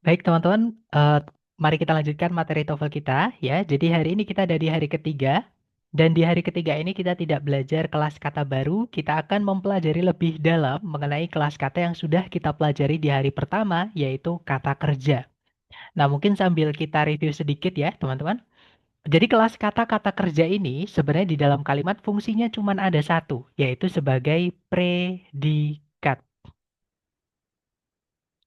Baik teman-teman, mari kita lanjutkan materi TOEFL kita ya. Jadi hari ini kita ada di hari ketiga, dan di hari ketiga ini kita tidak belajar kelas kata baru, kita akan mempelajari lebih dalam mengenai kelas kata yang sudah kita pelajari di hari pertama, yaitu kata kerja. Nah, mungkin sambil kita review sedikit ya teman-teman. Jadi kelas kata-kata kerja ini sebenarnya di dalam kalimat fungsinya cuma ada satu, yaitu sebagai predikat.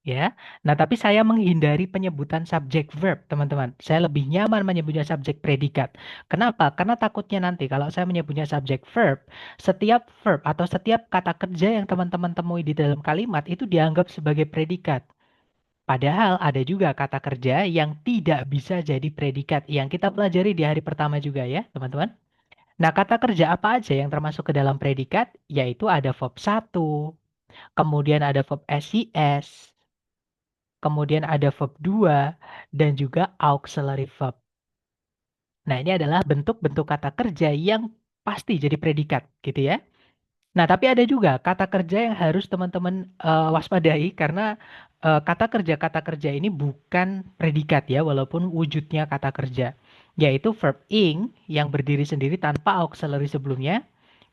Ya, nah tapi saya menghindari penyebutan subjek verb, teman-teman. Saya lebih nyaman menyebutnya subjek predikat. Kenapa? Karena takutnya nanti kalau saya menyebutnya subjek verb, setiap verb atau setiap kata kerja yang teman-teman temui di dalam kalimat itu dianggap sebagai predikat. Padahal ada juga kata kerja yang tidak bisa jadi predikat, yang kita pelajari di hari pertama juga ya, teman-teman. Nah, kata kerja apa aja yang termasuk ke dalam predikat? Yaitu ada verb satu, kemudian ada verb SIS, kemudian ada verb 2, dan juga auxiliary verb. Nah, ini adalah bentuk-bentuk kata kerja yang pasti jadi predikat, gitu ya. Nah, tapi ada juga kata kerja yang harus teman-teman waspadai karena kata kerja ini bukan predikat ya, walaupun wujudnya kata kerja, yaitu verb ing yang berdiri sendiri tanpa auxiliary sebelumnya.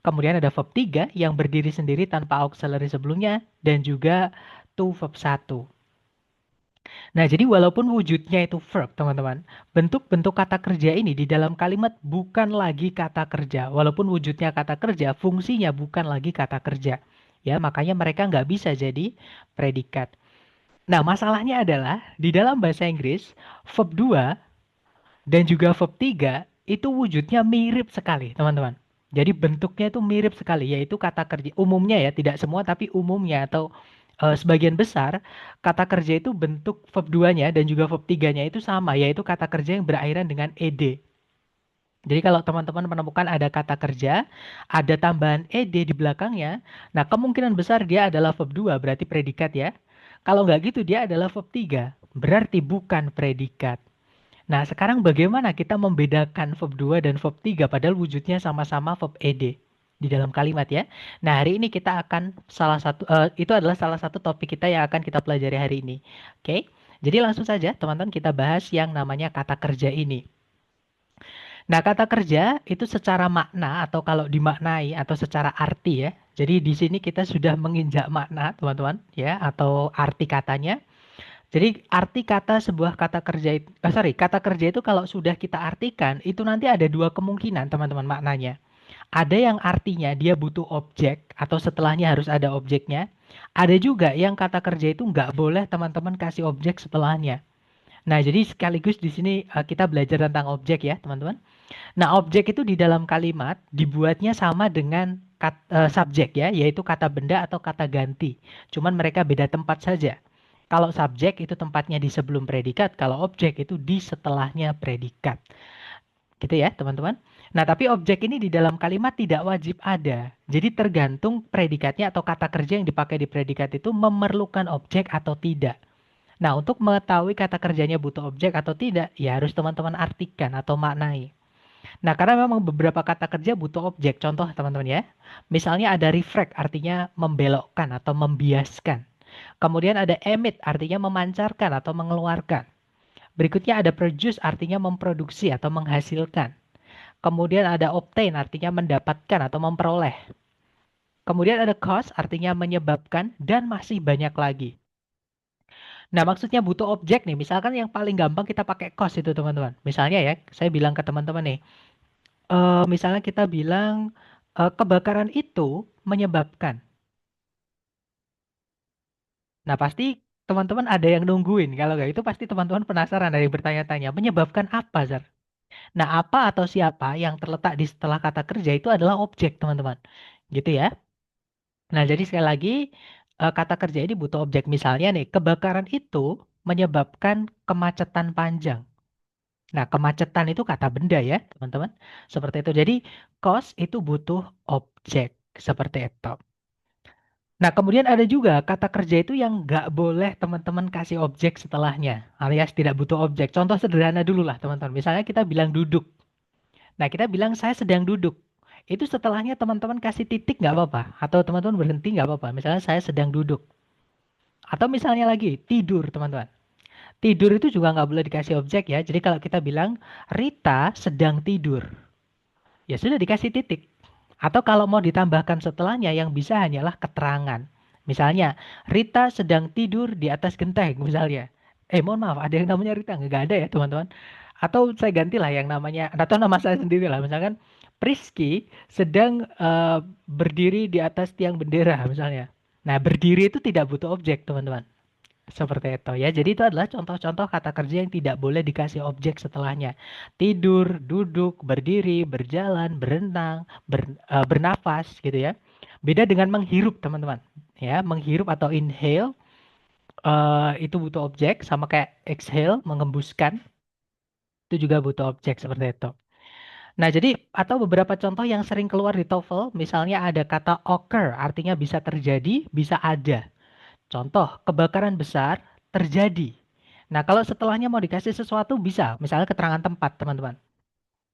Kemudian ada verb 3 yang berdiri sendiri tanpa auxiliary sebelumnya, dan juga to verb satu. Nah, jadi walaupun wujudnya itu verb, teman-teman, bentuk-bentuk kata kerja ini di dalam kalimat bukan lagi kata kerja. Walaupun wujudnya kata kerja, fungsinya bukan lagi kata kerja. Ya, makanya mereka nggak bisa jadi predikat. Nah, masalahnya adalah di dalam bahasa Inggris, verb 2 dan juga verb 3 itu wujudnya mirip sekali, teman-teman. Jadi bentuknya itu mirip sekali, yaitu kata kerja umumnya ya, tidak semua tapi umumnya atau sebagian besar kata kerja itu bentuk verb 2-nya dan juga verb 3-nya itu sama, yaitu kata kerja yang berakhiran dengan ed. Jadi kalau teman-teman menemukan ada kata kerja, ada tambahan ed di belakangnya, nah kemungkinan besar dia adalah verb 2, berarti predikat ya. Kalau nggak gitu dia adalah verb 3, berarti bukan predikat. Nah, sekarang bagaimana kita membedakan verb 2 dan verb 3 padahal wujudnya sama-sama verb ed di dalam kalimat ya. Nah, hari ini kita akan itu adalah salah satu topik kita yang akan kita pelajari hari ini. Oke. Jadi langsung saja teman-teman kita bahas yang namanya kata kerja ini. Nah, kata kerja itu secara makna atau kalau dimaknai atau secara arti ya. Jadi di sini kita sudah menginjak makna, teman-teman, ya, atau arti katanya. Jadi arti kata sebuah kata kerja itu, kata kerja itu kalau sudah kita artikan, itu nanti ada dua kemungkinan teman-teman maknanya. Ada yang artinya dia butuh objek atau setelahnya harus ada objeknya. Ada juga yang kata kerja itu nggak boleh teman-teman kasih objek setelahnya. Nah, jadi sekaligus di sini kita belajar tentang objek ya teman-teman. Nah, objek itu di dalam kalimat dibuatnya sama dengan subjek ya, yaitu kata benda atau kata ganti. Cuman mereka beda tempat saja. Kalau subjek itu tempatnya di sebelum predikat, kalau objek itu di setelahnya predikat. Gitu ya, teman-teman. Nah, tapi objek ini di dalam kalimat tidak wajib ada. Jadi tergantung predikatnya atau kata kerja yang dipakai di predikat itu memerlukan objek atau tidak. Nah, untuk mengetahui kata kerjanya butuh objek atau tidak, ya harus teman-teman artikan atau maknai. Nah, karena memang beberapa kata kerja butuh objek. Contoh, teman-teman ya. Misalnya ada refract, artinya membelokkan atau membiaskan. Kemudian ada emit, artinya memancarkan atau mengeluarkan. Berikutnya ada produce, artinya memproduksi atau menghasilkan. Kemudian ada obtain, artinya mendapatkan atau memperoleh. Kemudian ada cause, artinya menyebabkan, dan masih banyak lagi. Nah, maksudnya butuh objek nih. Misalkan yang paling gampang kita pakai cause itu, teman-teman. Misalnya ya, saya bilang ke teman-teman nih, misalnya kita bilang kebakaran itu menyebabkan. Nah, pasti teman-teman ada yang nungguin. Kalau nggak itu pasti teman-teman penasaran, ada yang bertanya-tanya, menyebabkan apa, Zar? Nah, apa atau siapa yang terletak di setelah kata kerja itu adalah objek, teman-teman. Gitu ya. Nah, jadi sekali lagi kata kerja ini butuh objek. Misalnya nih, kebakaran itu menyebabkan kemacetan panjang. Nah, kemacetan itu kata benda ya, teman-teman. Seperti itu. Jadi, cause itu butuh objek. Seperti itu. Nah, kemudian ada juga kata kerja itu yang nggak boleh teman-teman kasih objek setelahnya, alias tidak butuh objek. Contoh sederhana dulu lah, teman-teman. Misalnya kita bilang duduk. Nah, kita bilang saya sedang duduk. Itu setelahnya teman-teman kasih titik nggak apa-apa. Atau teman-teman berhenti nggak apa-apa. Misalnya saya sedang duduk. Atau misalnya lagi, tidur, teman-teman. Tidur itu juga nggak boleh dikasih objek ya. Jadi kalau kita bilang Rita sedang tidur, ya sudah dikasih titik. Atau kalau mau ditambahkan setelahnya yang bisa hanyalah keterangan. Misalnya, Rita sedang tidur di atas genteng misalnya. Mohon maaf, ada yang namanya Rita? Nggak ada ya teman-teman. Atau saya gantilah yang namanya, atau nama saya sendiri lah. Misalkan, Priski sedang berdiri di atas tiang bendera misalnya. Nah, berdiri itu tidak butuh objek teman-teman. Seperti itu ya. Jadi itu adalah contoh-contoh kata kerja yang tidak boleh dikasih objek setelahnya. Tidur, duduk, berdiri, berjalan, berenang, bernafas gitu ya. Beda dengan menghirup teman-teman. Ya, menghirup atau inhale itu butuh objek sama kayak exhale, mengembuskan itu juga butuh objek seperti itu. Nah, jadi atau beberapa contoh yang sering keluar di TOEFL, misalnya ada kata occur, artinya bisa terjadi, bisa ada. Contoh, kebakaran besar terjadi. Nah, kalau setelahnya mau dikasih sesuatu bisa, misalnya keterangan tempat, teman-teman.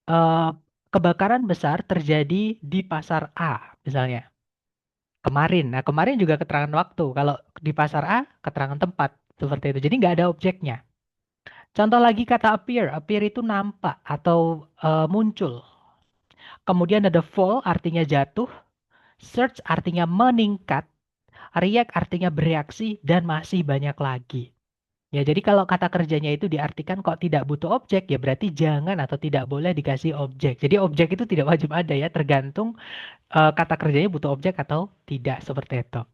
Eh, Kebakaran besar terjadi di pasar A, misalnya. Kemarin. Nah, kemarin juga keterangan waktu. Kalau di pasar A, keterangan tempat. Seperti itu. Jadi nggak ada objeknya. Contoh lagi kata appear. Appear itu nampak atau muncul. Kemudian ada fall artinya jatuh. Search artinya meningkat. React artinya bereaksi. Dan masih banyak lagi. Ya, jadi kalau kata kerjanya itu diartikan kok tidak butuh objek, ya berarti jangan atau tidak boleh dikasih objek. Jadi objek itu tidak wajib ada ya, tergantung kata kerjanya butuh objek atau tidak, seperti itu.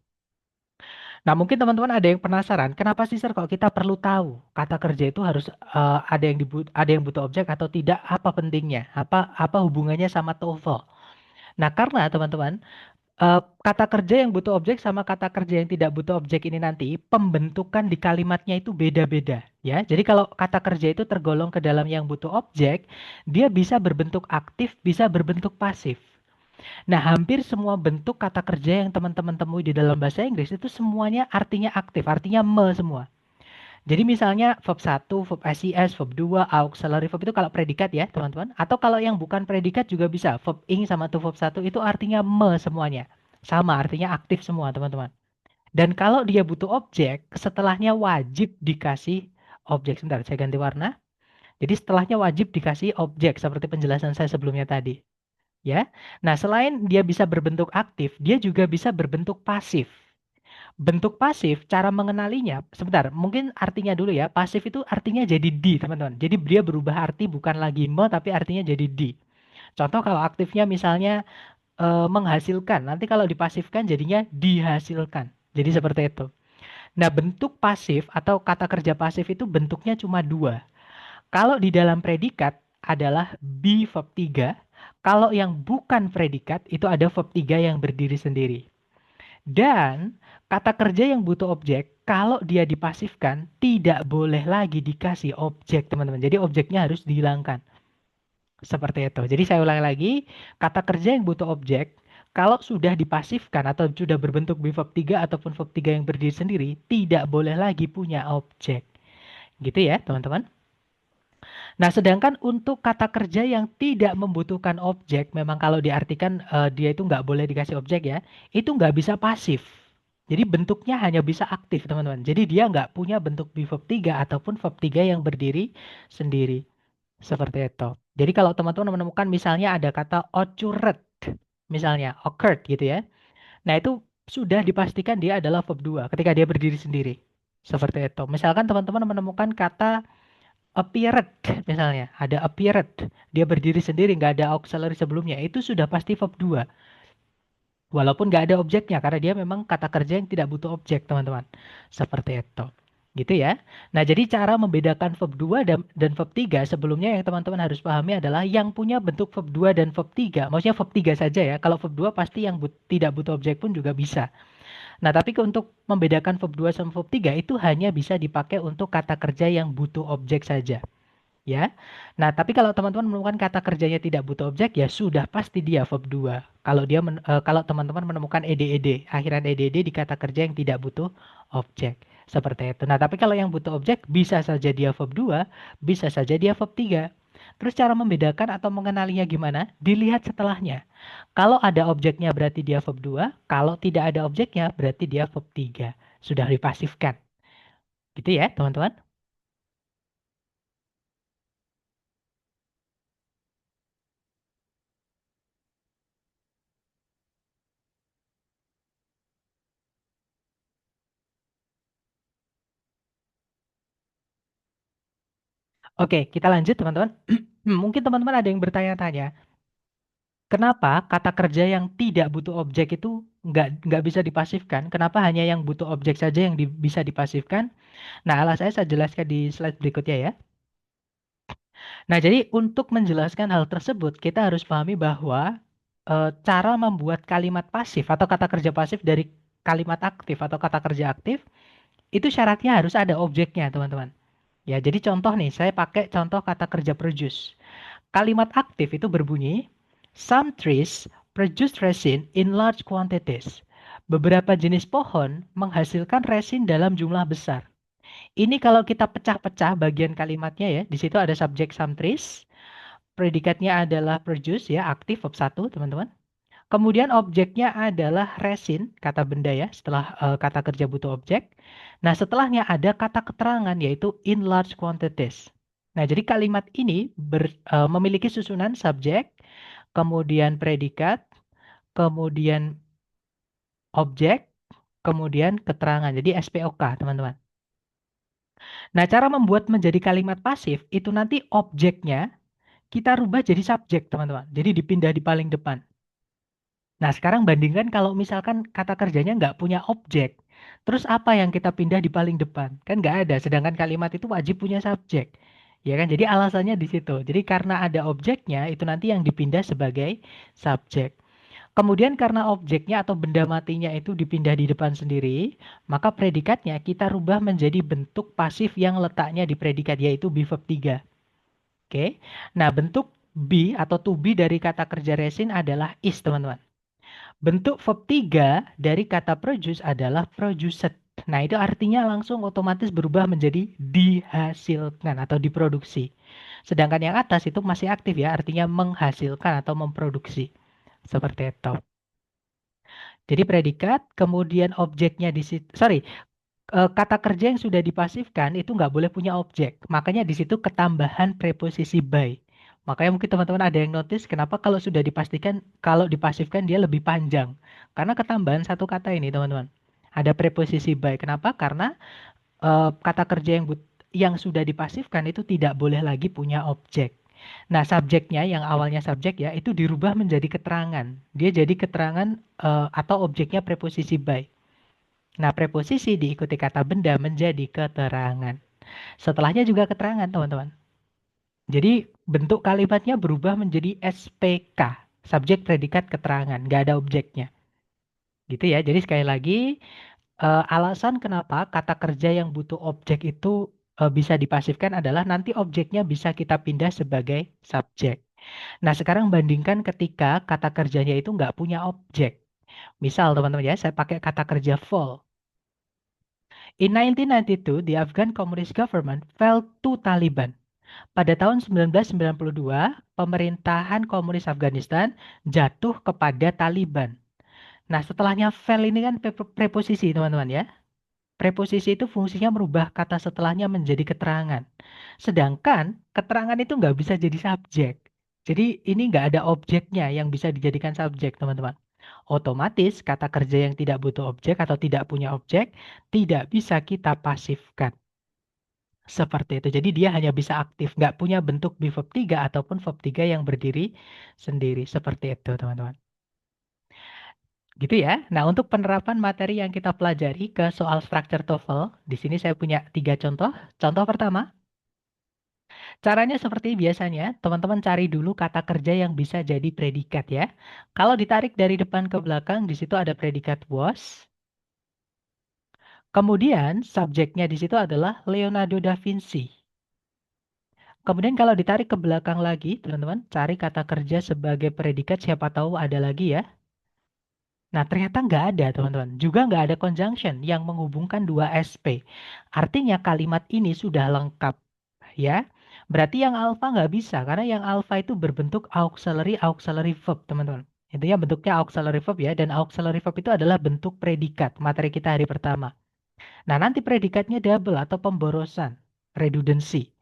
Nah, mungkin teman-teman ada yang penasaran, kenapa sih Sir kok kita perlu tahu kata kerja itu harus ada yang butuh objek atau tidak, apa pentingnya? Apa hubungannya sama TOEFL? Nah, karena teman-teman kata kerja yang butuh objek sama kata kerja yang tidak butuh objek ini nanti pembentukan di kalimatnya itu beda-beda ya. Jadi kalau kata kerja itu tergolong ke dalam yang butuh objek, dia bisa berbentuk aktif, bisa berbentuk pasif. Nah, hampir semua bentuk kata kerja yang teman-teman temui di dalam bahasa Inggris itu semuanya artinya aktif, artinya me semua. Jadi misalnya verb satu, verb SES, verb 2, auxiliary verb itu kalau predikat ya, teman-teman. Atau kalau yang bukan predikat juga bisa. Verb ing sama tuh verb satu itu artinya me semuanya. Sama, artinya aktif semua, teman-teman. Dan kalau dia butuh objek, setelahnya wajib dikasih objek. Sebentar, saya ganti warna. Jadi setelahnya wajib dikasih objek seperti penjelasan saya sebelumnya tadi, ya. Nah, selain dia bisa berbentuk aktif, dia juga bisa berbentuk pasif. Bentuk pasif, cara mengenalinya, sebentar, mungkin artinya dulu ya. Pasif itu artinya jadi di, teman-teman. Jadi dia berubah arti bukan lagi me, tapi artinya jadi di. Contoh kalau aktifnya misalnya menghasilkan, nanti kalau dipasifkan jadinya dihasilkan. Jadi seperti itu. Nah, bentuk pasif atau kata kerja pasif itu bentuknya cuma dua. Kalau di dalam predikat adalah be verb 3. Kalau yang bukan predikat itu ada verb 3 yang berdiri sendiri. Dan kata kerja yang butuh objek, kalau dia dipasifkan, tidak boleh lagi dikasih objek, teman-teman. Jadi objeknya harus dihilangkan. Seperti itu. Jadi saya ulangi lagi, kata kerja yang butuh objek, kalau sudah dipasifkan atau sudah berbentuk verb 3 ataupun verb 3 yang berdiri sendiri, tidak boleh lagi punya objek. Gitu ya, teman-teman. Nah, sedangkan untuk kata kerja yang tidak membutuhkan objek, memang kalau diartikan dia itu nggak boleh dikasih objek ya, itu nggak bisa pasif. Jadi bentuknya hanya bisa aktif, teman-teman. Jadi dia nggak punya bentuk verb 3 ataupun verb 3 yang berdiri sendiri. Seperti itu. Jadi kalau teman-teman menemukan misalnya ada kata occurred, misalnya occurred gitu ya. Nah, itu sudah dipastikan dia adalah verb 2 ketika dia berdiri sendiri. Seperti itu. Misalkan teman-teman menemukan kata appeared, misalnya ada appeared, dia berdiri sendiri, nggak ada auxiliary sebelumnya, itu sudah pasti verb 2. Walaupun nggak ada objeknya, karena dia memang kata kerja yang tidak butuh objek, teman-teman. Seperti itu. Gitu ya. Nah, jadi cara membedakan verb 2 dan verb 3 sebelumnya yang teman-teman harus pahami adalah yang punya bentuk verb 2 dan verb 3. Maksudnya verb 3 saja ya. Kalau verb 2 pasti yang tidak butuh objek pun juga bisa. Nah, tapi untuk membedakan verb 2 sama verb 3 itu hanya bisa dipakai untuk kata kerja yang butuh objek saja. Ya. Nah, tapi kalau teman-teman menemukan kata kerjanya tidak butuh objek, ya sudah pasti dia verb 2. Kalau teman-teman menemukan ed, akhiran ed di kata kerja yang tidak butuh objek. Seperti itu. Nah, tapi kalau yang butuh objek bisa saja dia verb 2, bisa saja dia verb 3. Terus cara membedakan atau mengenalinya gimana? Dilihat setelahnya. Kalau ada objeknya berarti dia verb 2, kalau tidak ada objeknya berarti dia verb 3. Sudah dipasifkan. Gitu ya, teman-teman. Oke, kita lanjut teman-teman. Mungkin teman-teman ada yang bertanya-tanya, kenapa kata kerja yang tidak butuh objek itu nggak bisa dipasifkan? Kenapa hanya yang butuh objek saja yang bisa dipasifkan? Nah, alasannya saya jelaskan di slide berikutnya ya. Nah, jadi untuk menjelaskan hal tersebut, kita harus pahami bahwa cara membuat kalimat pasif atau kata kerja pasif dari kalimat aktif atau kata kerja aktif, itu syaratnya harus ada objeknya, teman-teman. Ya, jadi contoh nih, saya pakai contoh kata kerja produce. Kalimat aktif itu berbunyi, some trees produce resin in large quantities. Beberapa jenis pohon menghasilkan resin dalam jumlah besar. Ini kalau kita pecah-pecah bagian kalimatnya ya, di situ ada subjek some trees, predikatnya adalah produce ya, aktif verb 1, teman-teman. Kemudian objeknya adalah resin, kata benda ya, setelah kata kerja butuh objek. Nah, setelahnya ada kata keterangan yaitu in large quantities. Nah, jadi kalimat ini memiliki susunan subjek, kemudian predikat, kemudian objek, kemudian keterangan. Jadi SPOK, teman-teman. Nah, cara membuat menjadi kalimat pasif itu nanti objeknya kita rubah jadi subjek, teman-teman. Jadi dipindah di paling depan. Nah, sekarang bandingkan kalau misalkan kata kerjanya nggak punya objek. Terus apa yang kita pindah di paling depan? Kan nggak ada. Sedangkan kalimat itu wajib punya subjek. Ya kan? Jadi alasannya di situ. Jadi karena ada objeknya, itu nanti yang dipindah sebagai subjek. Kemudian karena objeknya atau benda matinya itu dipindah di depan sendiri, maka predikatnya kita rubah menjadi bentuk pasif yang letaknya di predikat, yaitu be verb 3. Oke. Nah, bentuk be atau to be dari kata kerja resin adalah is, teman-teman. Bentuk verb 3 dari kata produce adalah produced. Nah, itu artinya langsung otomatis berubah menjadi dihasilkan atau diproduksi. Sedangkan yang atas itu masih aktif ya, artinya menghasilkan atau memproduksi. Seperti itu. Jadi predikat, kemudian objeknya di situ, sorry, kata kerja yang sudah dipasifkan itu nggak boleh punya objek. Makanya di situ ketambahan preposisi by. Makanya mungkin teman-teman ada yang notice kenapa kalau sudah dipastikan, kalau dipasifkan dia lebih panjang. Karena ketambahan satu kata ini, teman-teman. Ada preposisi by. Kenapa? Karena kata kerja yang sudah dipasifkan itu tidak boleh lagi punya objek. Nah, subjeknya yang awalnya subjek ya, itu dirubah menjadi keterangan. Dia jadi keterangan atau objeknya preposisi by. Nah, preposisi diikuti kata benda menjadi keterangan. Setelahnya juga keterangan, teman-teman. Jadi bentuk kalimatnya berubah menjadi SPK, subjek predikat keterangan, nggak ada objeknya. Gitu ya. Jadi sekali lagi, alasan kenapa kata kerja yang butuh objek itu bisa dipasifkan adalah nanti objeknya bisa kita pindah sebagai subjek. Nah, sekarang bandingkan ketika kata kerjanya itu nggak punya objek. Misal, teman-teman ya, saya pakai kata kerja fall. In 1992, the Afghan Communist Government fell to Taliban. Pada tahun 1992, pemerintahan komunis Afghanistan jatuh kepada Taliban. Nah, setelahnya fell ini kan preposisi, teman-teman ya. Preposisi itu fungsinya merubah kata setelahnya menjadi keterangan. Sedangkan keterangan itu nggak bisa jadi subjek. Jadi ini nggak ada objeknya yang bisa dijadikan subjek, teman-teman. Otomatis kata kerja yang tidak butuh objek atau tidak punya objek tidak bisa kita pasifkan. Seperti itu. Jadi dia hanya bisa aktif, nggak punya bentuk be verb 3 ataupun verb 3 yang berdiri sendiri. Seperti itu, teman-teman. Gitu ya. Nah, untuk penerapan materi yang kita pelajari ke soal structure TOEFL, di sini saya punya 3 contoh. Contoh pertama, caranya seperti biasanya, teman-teman cari dulu kata kerja yang bisa jadi predikat ya. Kalau ditarik dari depan ke belakang, di situ ada predikat was. Kemudian, subjeknya di situ adalah Leonardo da Vinci. Kemudian kalau ditarik ke belakang lagi, teman-teman, cari kata kerja sebagai predikat, siapa tahu ada lagi ya. Nah, ternyata nggak ada, teman-teman. Juga nggak ada conjunction yang menghubungkan dua SP. Artinya kalimat ini sudah lengkap, ya. Berarti yang alpha nggak bisa, karena yang alpha itu berbentuk auxiliary verb, teman-teman. Intinya bentuknya auxiliary verb ya, dan auxiliary verb itu adalah bentuk predikat, materi kita hari pertama. Nah, nanti predikatnya double atau pemborosan, redundancy.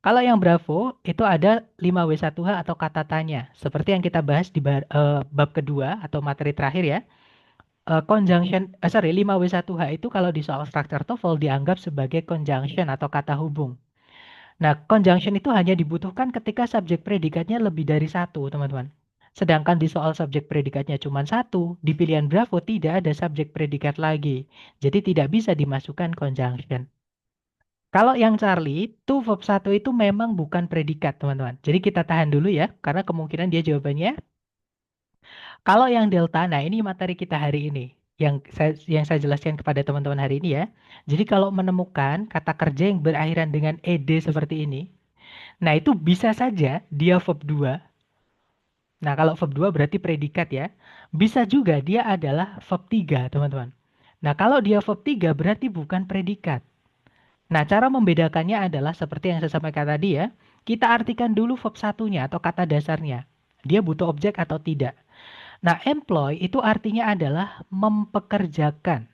Kalau yang Bravo itu ada 5W1H atau kata tanya. Seperti yang kita bahas di bab kedua atau materi terakhir ya. Conjunction, sorry, 5W1H itu kalau di soal structure TOEFL dianggap sebagai conjunction atau kata hubung. Nah, conjunction itu hanya dibutuhkan ketika subjek predikatnya lebih dari satu, teman-teman. Sedangkan di soal subjek predikatnya cuma satu, di pilihan Bravo tidak ada subjek predikat lagi. Jadi tidak bisa dimasukkan conjunction. Kalau yang Charlie, to verb satu itu memang bukan predikat, teman-teman. Jadi kita tahan dulu ya, karena kemungkinan dia jawabannya. Kalau yang delta, nah ini materi kita hari ini. Yang saya jelaskan kepada teman-teman hari ini ya. Jadi kalau menemukan kata kerja yang berakhiran dengan ed seperti ini, nah itu bisa saja dia verb 2. Nah kalau verb 2 berarti predikat ya. Bisa juga dia adalah verb 3, teman-teman. Nah kalau dia verb 3 berarti bukan predikat. Nah, cara membedakannya adalah seperti yang saya sampaikan tadi ya. Kita artikan dulu verb satunya atau kata dasarnya. Dia butuh objek atau tidak. Nah, employ itu artinya adalah mempekerjakan.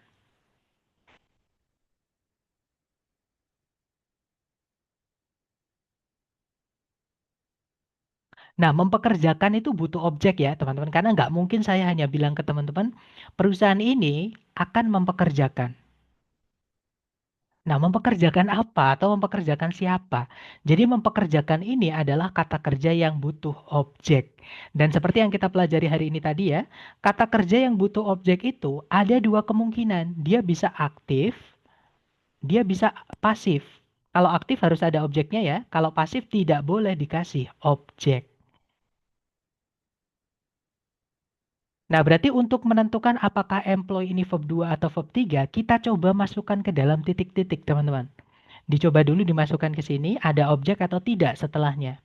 Nah, mempekerjakan itu butuh objek ya, teman-teman. Karena nggak mungkin saya hanya bilang ke teman-teman, perusahaan ini akan mempekerjakan. Nah, mempekerjakan apa atau mempekerjakan siapa? Jadi mempekerjakan ini adalah kata kerja yang butuh objek. Dan seperti yang kita pelajari hari ini tadi ya, kata kerja yang butuh objek itu ada dua kemungkinan. Dia bisa aktif, dia bisa pasif. Kalau aktif harus ada objeknya ya, kalau pasif tidak boleh dikasih objek. Nah, berarti untuk menentukan apakah employee ini verb 2 atau verb 3, kita coba masukkan ke dalam titik-titik, teman-teman. Dicoba dulu dimasukkan ke sini, ada objek atau tidak setelahnya.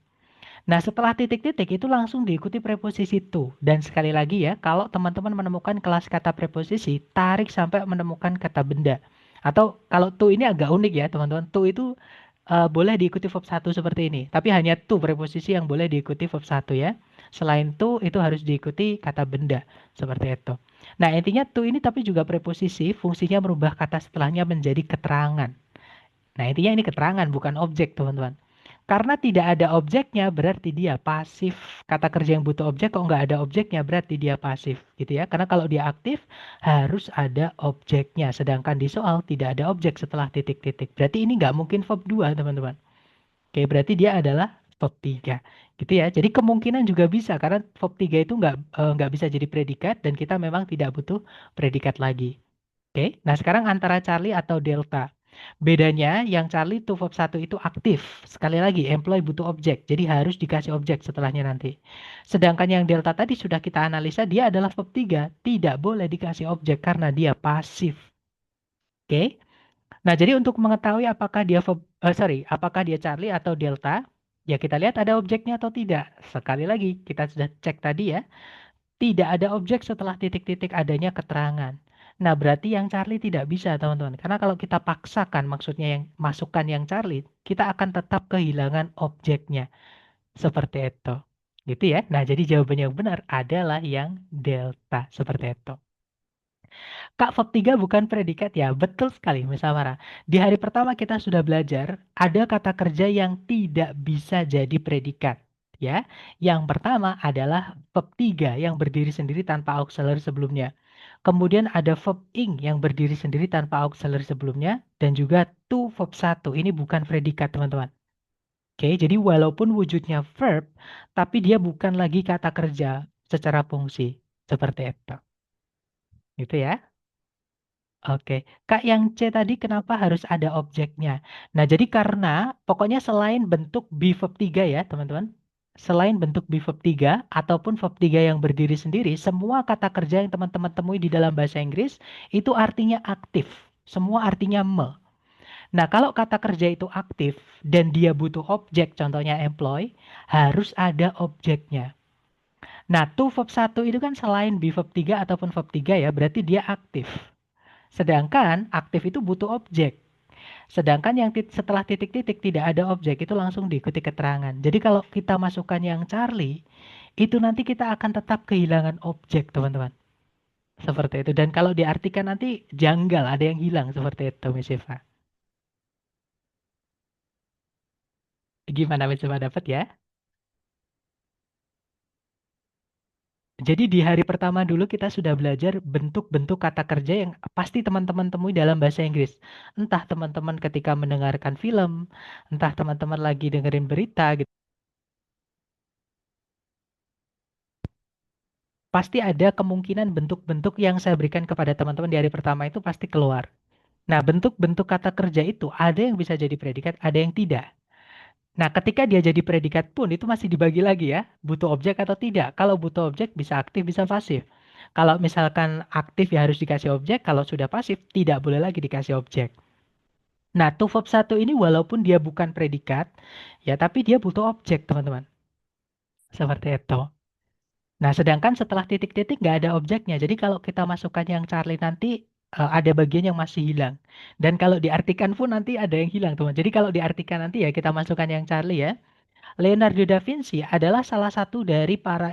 Nah, setelah titik-titik itu langsung diikuti preposisi to. Dan sekali lagi ya, kalau teman-teman menemukan kelas kata preposisi, tarik sampai menemukan kata benda. Atau kalau to ini agak unik ya, teman-teman. To itu boleh diikuti verb satu seperti ini. Tapi hanya to preposisi yang boleh diikuti verb satu ya. Selain to, itu harus diikuti kata benda. Seperti itu. Nah, intinya to ini tapi juga preposisi, fungsinya merubah kata setelahnya menjadi keterangan. Nah, intinya ini keterangan, bukan objek, teman-teman. Karena tidak ada objeknya, berarti dia pasif. Kata kerja yang butuh objek, kok nggak ada objeknya, berarti dia pasif. Gitu ya. Karena kalau dia aktif, harus ada objeknya. Sedangkan di soal, tidak ada objek setelah titik-titik. Berarti ini nggak mungkin verb 2, teman-teman. Oke, berarti dia adalah verb 3. Gitu ya. Jadi kemungkinan juga bisa, karena verb 3 itu nggak bisa jadi predikat, dan kita memang tidak butuh predikat lagi. Oke, nah sekarang antara Charlie atau Delta. Bedanya yang Charlie to verb 1 itu aktif. Sekali lagi, employ butuh objek. Jadi harus dikasih objek setelahnya nanti. Sedangkan yang Delta tadi sudah kita analisa, dia adalah verb 3. Tidak boleh dikasih objek karena dia pasif. Oke, nah jadi untuk mengetahui apakah dia apakah dia Charlie atau Delta, ya kita lihat ada objeknya atau tidak. Sekali lagi, kita sudah cek tadi ya. Tidak ada objek setelah titik-titik adanya keterangan. Nah, berarti yang Charlie tidak bisa, teman-teman. Karena kalau kita paksakan, maksudnya yang masukkan yang Charlie, kita akan tetap kehilangan objeknya. Seperti itu. Gitu ya. Nah, jadi jawabannya yang benar adalah yang delta. Seperti itu. Kak, verb 3 bukan predikat ya? Betul sekali, Miss Samara. Di hari pertama kita sudah belajar, ada kata kerja yang tidak bisa jadi predikat. Ya, yang pertama adalah verb 3 yang berdiri sendiri tanpa auxiliary sebelumnya. Kemudian ada verb ing yang berdiri sendiri tanpa auxiliary sebelumnya. Dan juga to verb 1. Ini bukan predikat, teman-teman. Oke, jadi walaupun wujudnya verb, tapi dia bukan lagi kata kerja secara fungsi. Seperti itu. Gitu ya. Oke, Kak, yang C tadi kenapa harus ada objeknya? Nah, jadi karena pokoknya selain bentuk be verb 3 ya, teman-teman. Selain bentuk be verb 3 ataupun verb 3 yang berdiri sendiri, semua kata kerja yang teman-teman temui di dalam bahasa Inggris itu artinya aktif. Semua artinya me. Nah, kalau kata kerja itu aktif dan dia butuh objek, contohnya employ, harus ada objeknya. Nah, to verb 1 itu kan selain be verb 3 ataupun verb 3 ya, berarti dia aktif. Sedangkan aktif itu butuh objek. Sedangkan yang setelah titik-titik tidak ada objek itu langsung diikuti keterangan. Jadi kalau kita masukkan yang Charlie, itu nanti kita akan tetap kehilangan objek, teman-teman. Seperti itu. Dan kalau diartikan nanti janggal, ada yang hilang seperti itu, Miss Eva. Gimana Miss Eva dapat ya? Jadi di hari pertama dulu kita sudah belajar bentuk-bentuk kata kerja yang pasti teman-teman temui dalam bahasa Inggris. Entah teman-teman ketika mendengarkan film, entah teman-teman lagi dengerin berita gitu. Pasti ada kemungkinan bentuk-bentuk yang saya berikan kepada teman-teman di hari pertama itu pasti keluar. Nah, bentuk-bentuk kata kerja itu ada yang bisa jadi predikat, ada yang tidak. Nah, ketika dia jadi predikat pun itu masih dibagi lagi ya, butuh objek atau tidak. Kalau butuh objek bisa aktif, bisa pasif. Kalau misalkan aktif ya harus dikasih objek, kalau sudah pasif tidak boleh lagi dikasih objek. Nah, to verb satu ini walaupun dia bukan predikat, ya tapi dia butuh objek, teman-teman. Seperti itu. Nah, sedangkan setelah titik-titik nggak ada objeknya. Jadi kalau kita masukkan yang Charlie nanti ada bagian yang masih hilang. Dan kalau diartikan pun nanti ada yang hilang, teman. Jadi kalau diartikan nanti ya kita masukkan yang Charlie ya. Leonardo da Vinci adalah salah satu dari para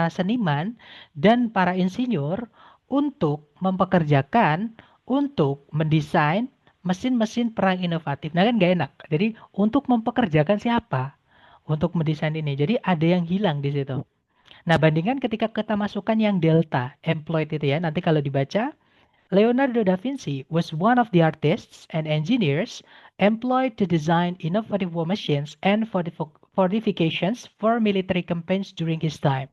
seniman dan para insinyur untuk mempekerjakan, untuk mendesain mesin-mesin perang inovatif. Nah kan nggak enak. Jadi untuk mempekerjakan siapa? Untuk mendesain ini. Jadi ada yang hilang di situ. Nah, bandingkan ketika kita masukkan yang delta, employed itu ya, nanti kalau dibaca, Leonardo da Vinci was one of the artists and engineers employed to design innovative war machines and fortifications for military campaigns during his time.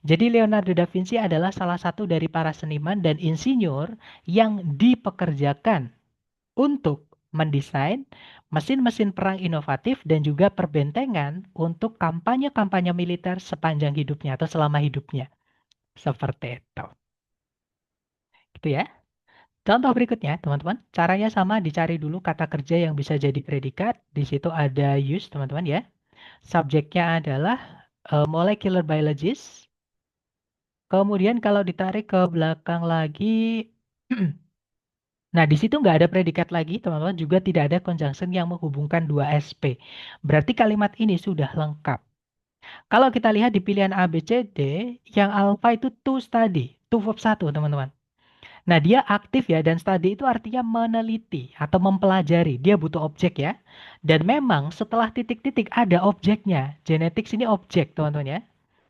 Jadi Leonardo da Vinci adalah salah satu dari para seniman dan insinyur yang dipekerjakan untuk mendesain mesin-mesin perang inovatif dan juga perbentengan untuk kampanye-kampanye militer sepanjang hidupnya atau selama hidupnya. Seperti itu. Gitu ya. Contoh berikutnya, teman-teman. Caranya sama, dicari dulu kata kerja yang bisa jadi predikat. Di situ ada use, teman-teman ya. Subjeknya adalah molecular biologist. Kemudian kalau ditarik ke belakang lagi, nah, di situ nggak ada predikat lagi, teman-teman. Juga tidak ada conjunction yang menghubungkan dua SP. Berarti kalimat ini sudah lengkap. Kalau kita lihat di pilihan A, B, C, D, yang alpha itu to study, to verb 1, teman-teman. Nah, dia aktif ya, dan study itu artinya meneliti atau mempelajari. Dia butuh objek ya. Dan memang setelah titik-titik ada objeknya. Genetics ini objek, teman-teman ya.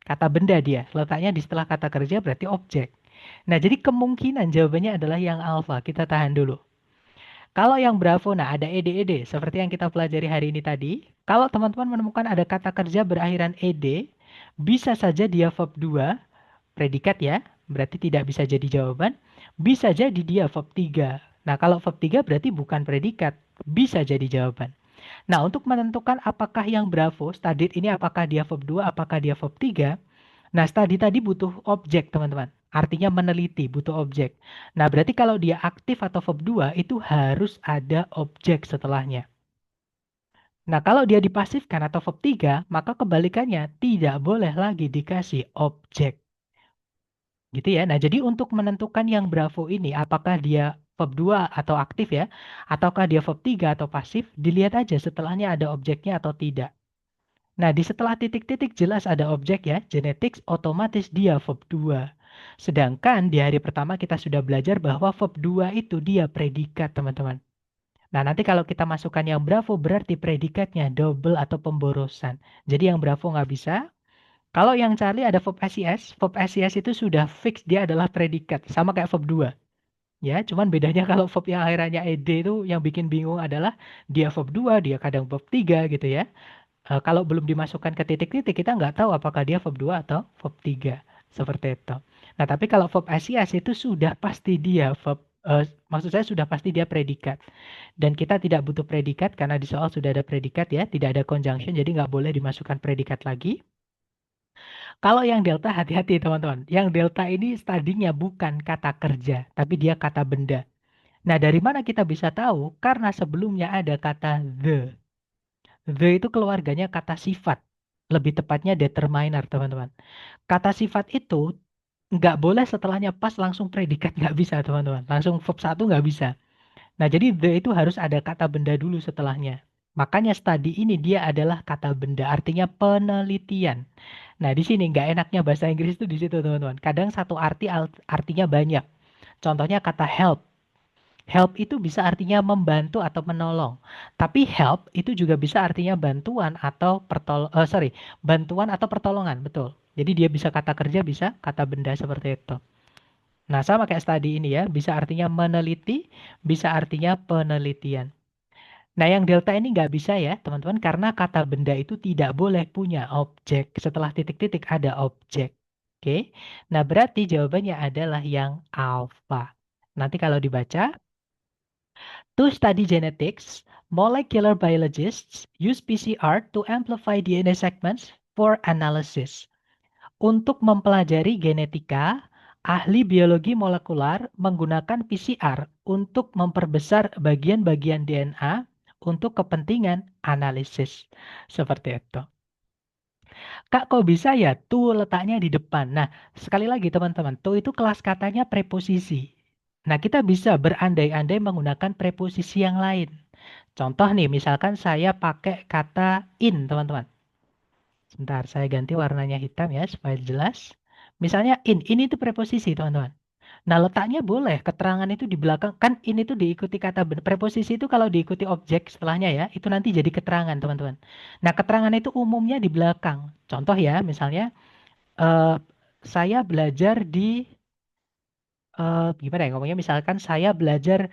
Kata benda dia. Letaknya di setelah kata kerja berarti objek. Nah, jadi kemungkinan jawabannya adalah yang alpha. Kita tahan dulu. Kalau yang Bravo, nah ada ed, seperti yang kita pelajari hari ini tadi. Kalau teman-teman menemukan ada kata kerja berakhiran ed, bisa saja dia verb 2, predikat ya, berarti tidak bisa jadi jawaban. Bisa jadi dia verb 3. Nah, kalau verb 3 berarti bukan predikat, bisa jadi jawaban. Nah, untuk menentukan apakah yang Bravo, studied ini apakah dia verb 2, apakah dia verb 3, nah, study tadi butuh objek, teman-teman. Artinya meneliti, butuh objek. Nah, berarti kalau dia aktif atau verb 2, itu harus ada objek setelahnya. Nah, kalau dia dipasifkan atau verb 3, maka kebalikannya tidak boleh lagi dikasih objek. Gitu ya. Nah, jadi untuk menentukan yang Bravo ini, apakah dia verb 2 atau aktif ya, ataukah dia verb 3 atau pasif, dilihat aja setelahnya ada objeknya atau tidak. Nah, di setelah titik-titik jelas ada objek ya, genetics otomatis dia verb 2. Sedangkan di hari pertama kita sudah belajar bahwa verb 2 itu dia predikat, teman-teman. Nah, nanti kalau kita masukkan yang Bravo berarti predikatnya double atau pemborosan. Jadi yang Bravo nggak bisa. Kalau yang Charlie ada verb SES itu sudah fix dia adalah predikat, sama kayak verb 2. Ya, cuman bedanya kalau verb yang akhirannya ed itu yang bikin bingung adalah dia verb 2, dia kadang verb 3 gitu ya. Kalau belum dimasukkan ke titik-titik, kita nggak tahu apakah dia verb 2 atau verb 3. Seperti itu. Nah, tapi kalau verb SES itu sudah pasti dia maksud saya sudah pasti dia predikat. Dan kita tidak butuh predikat karena di soal sudah ada predikat ya, tidak ada conjunction, jadi nggak boleh dimasukkan predikat lagi. Kalau yang delta hati-hati teman-teman. Yang delta ini tadinya bukan kata kerja, tapi dia kata benda. Nah, dari mana kita bisa tahu? Karena sebelumnya ada kata the. The itu keluarganya kata sifat. Lebih tepatnya determiner, teman-teman. Kata sifat itu nggak boleh setelahnya pas langsung predikat, nggak bisa, teman-teman. Langsung verb satu nggak bisa. Nah, jadi the itu harus ada kata benda dulu setelahnya. Makanya study ini dia adalah kata benda, artinya penelitian. Nah, di sini nggak enaknya bahasa Inggris itu di situ, teman-teman. Kadang satu artinya banyak. Contohnya kata help. Help itu bisa artinya membantu atau menolong. Tapi help itu juga bisa artinya bantuan atau bantuan atau pertolongan, betul. Jadi dia bisa kata kerja, bisa kata benda seperti itu. Nah, sama kayak tadi ini ya, bisa artinya meneliti, bisa artinya penelitian. Nah, yang delta ini nggak bisa ya, teman-teman, karena kata benda itu tidak boleh punya objek. Setelah titik-titik ada objek. Oke. Nah, berarti jawabannya adalah yang alpha. Nanti kalau dibaca, to study genetics, molecular biologists use PCR to amplify DNA segments for analysis. Untuk mempelajari genetika, ahli biologi molekular menggunakan PCR untuk memperbesar bagian-bagian DNA untuk kepentingan analisis. Seperti itu. Kak, kok bisa ya tuh letaknya di depan? Nah, sekali lagi teman-teman, tuh itu kelas katanya preposisi. Nah, kita bisa berandai-andai menggunakan preposisi yang lain. Contoh nih, misalkan saya pakai kata in, teman-teman. Sebentar, saya ganti warnanya hitam ya supaya jelas. Misalnya in itu preposisi teman-teman. Nah letaknya boleh, keterangan itu di belakang. Kan in itu diikuti kata preposisi itu kalau diikuti objek setelahnya ya, itu nanti jadi keterangan teman-teman. Nah keterangan itu umumnya di belakang. Contoh ya, misalnya eh, saya belajar di, gimana ya ngomongnya, misalkan saya belajar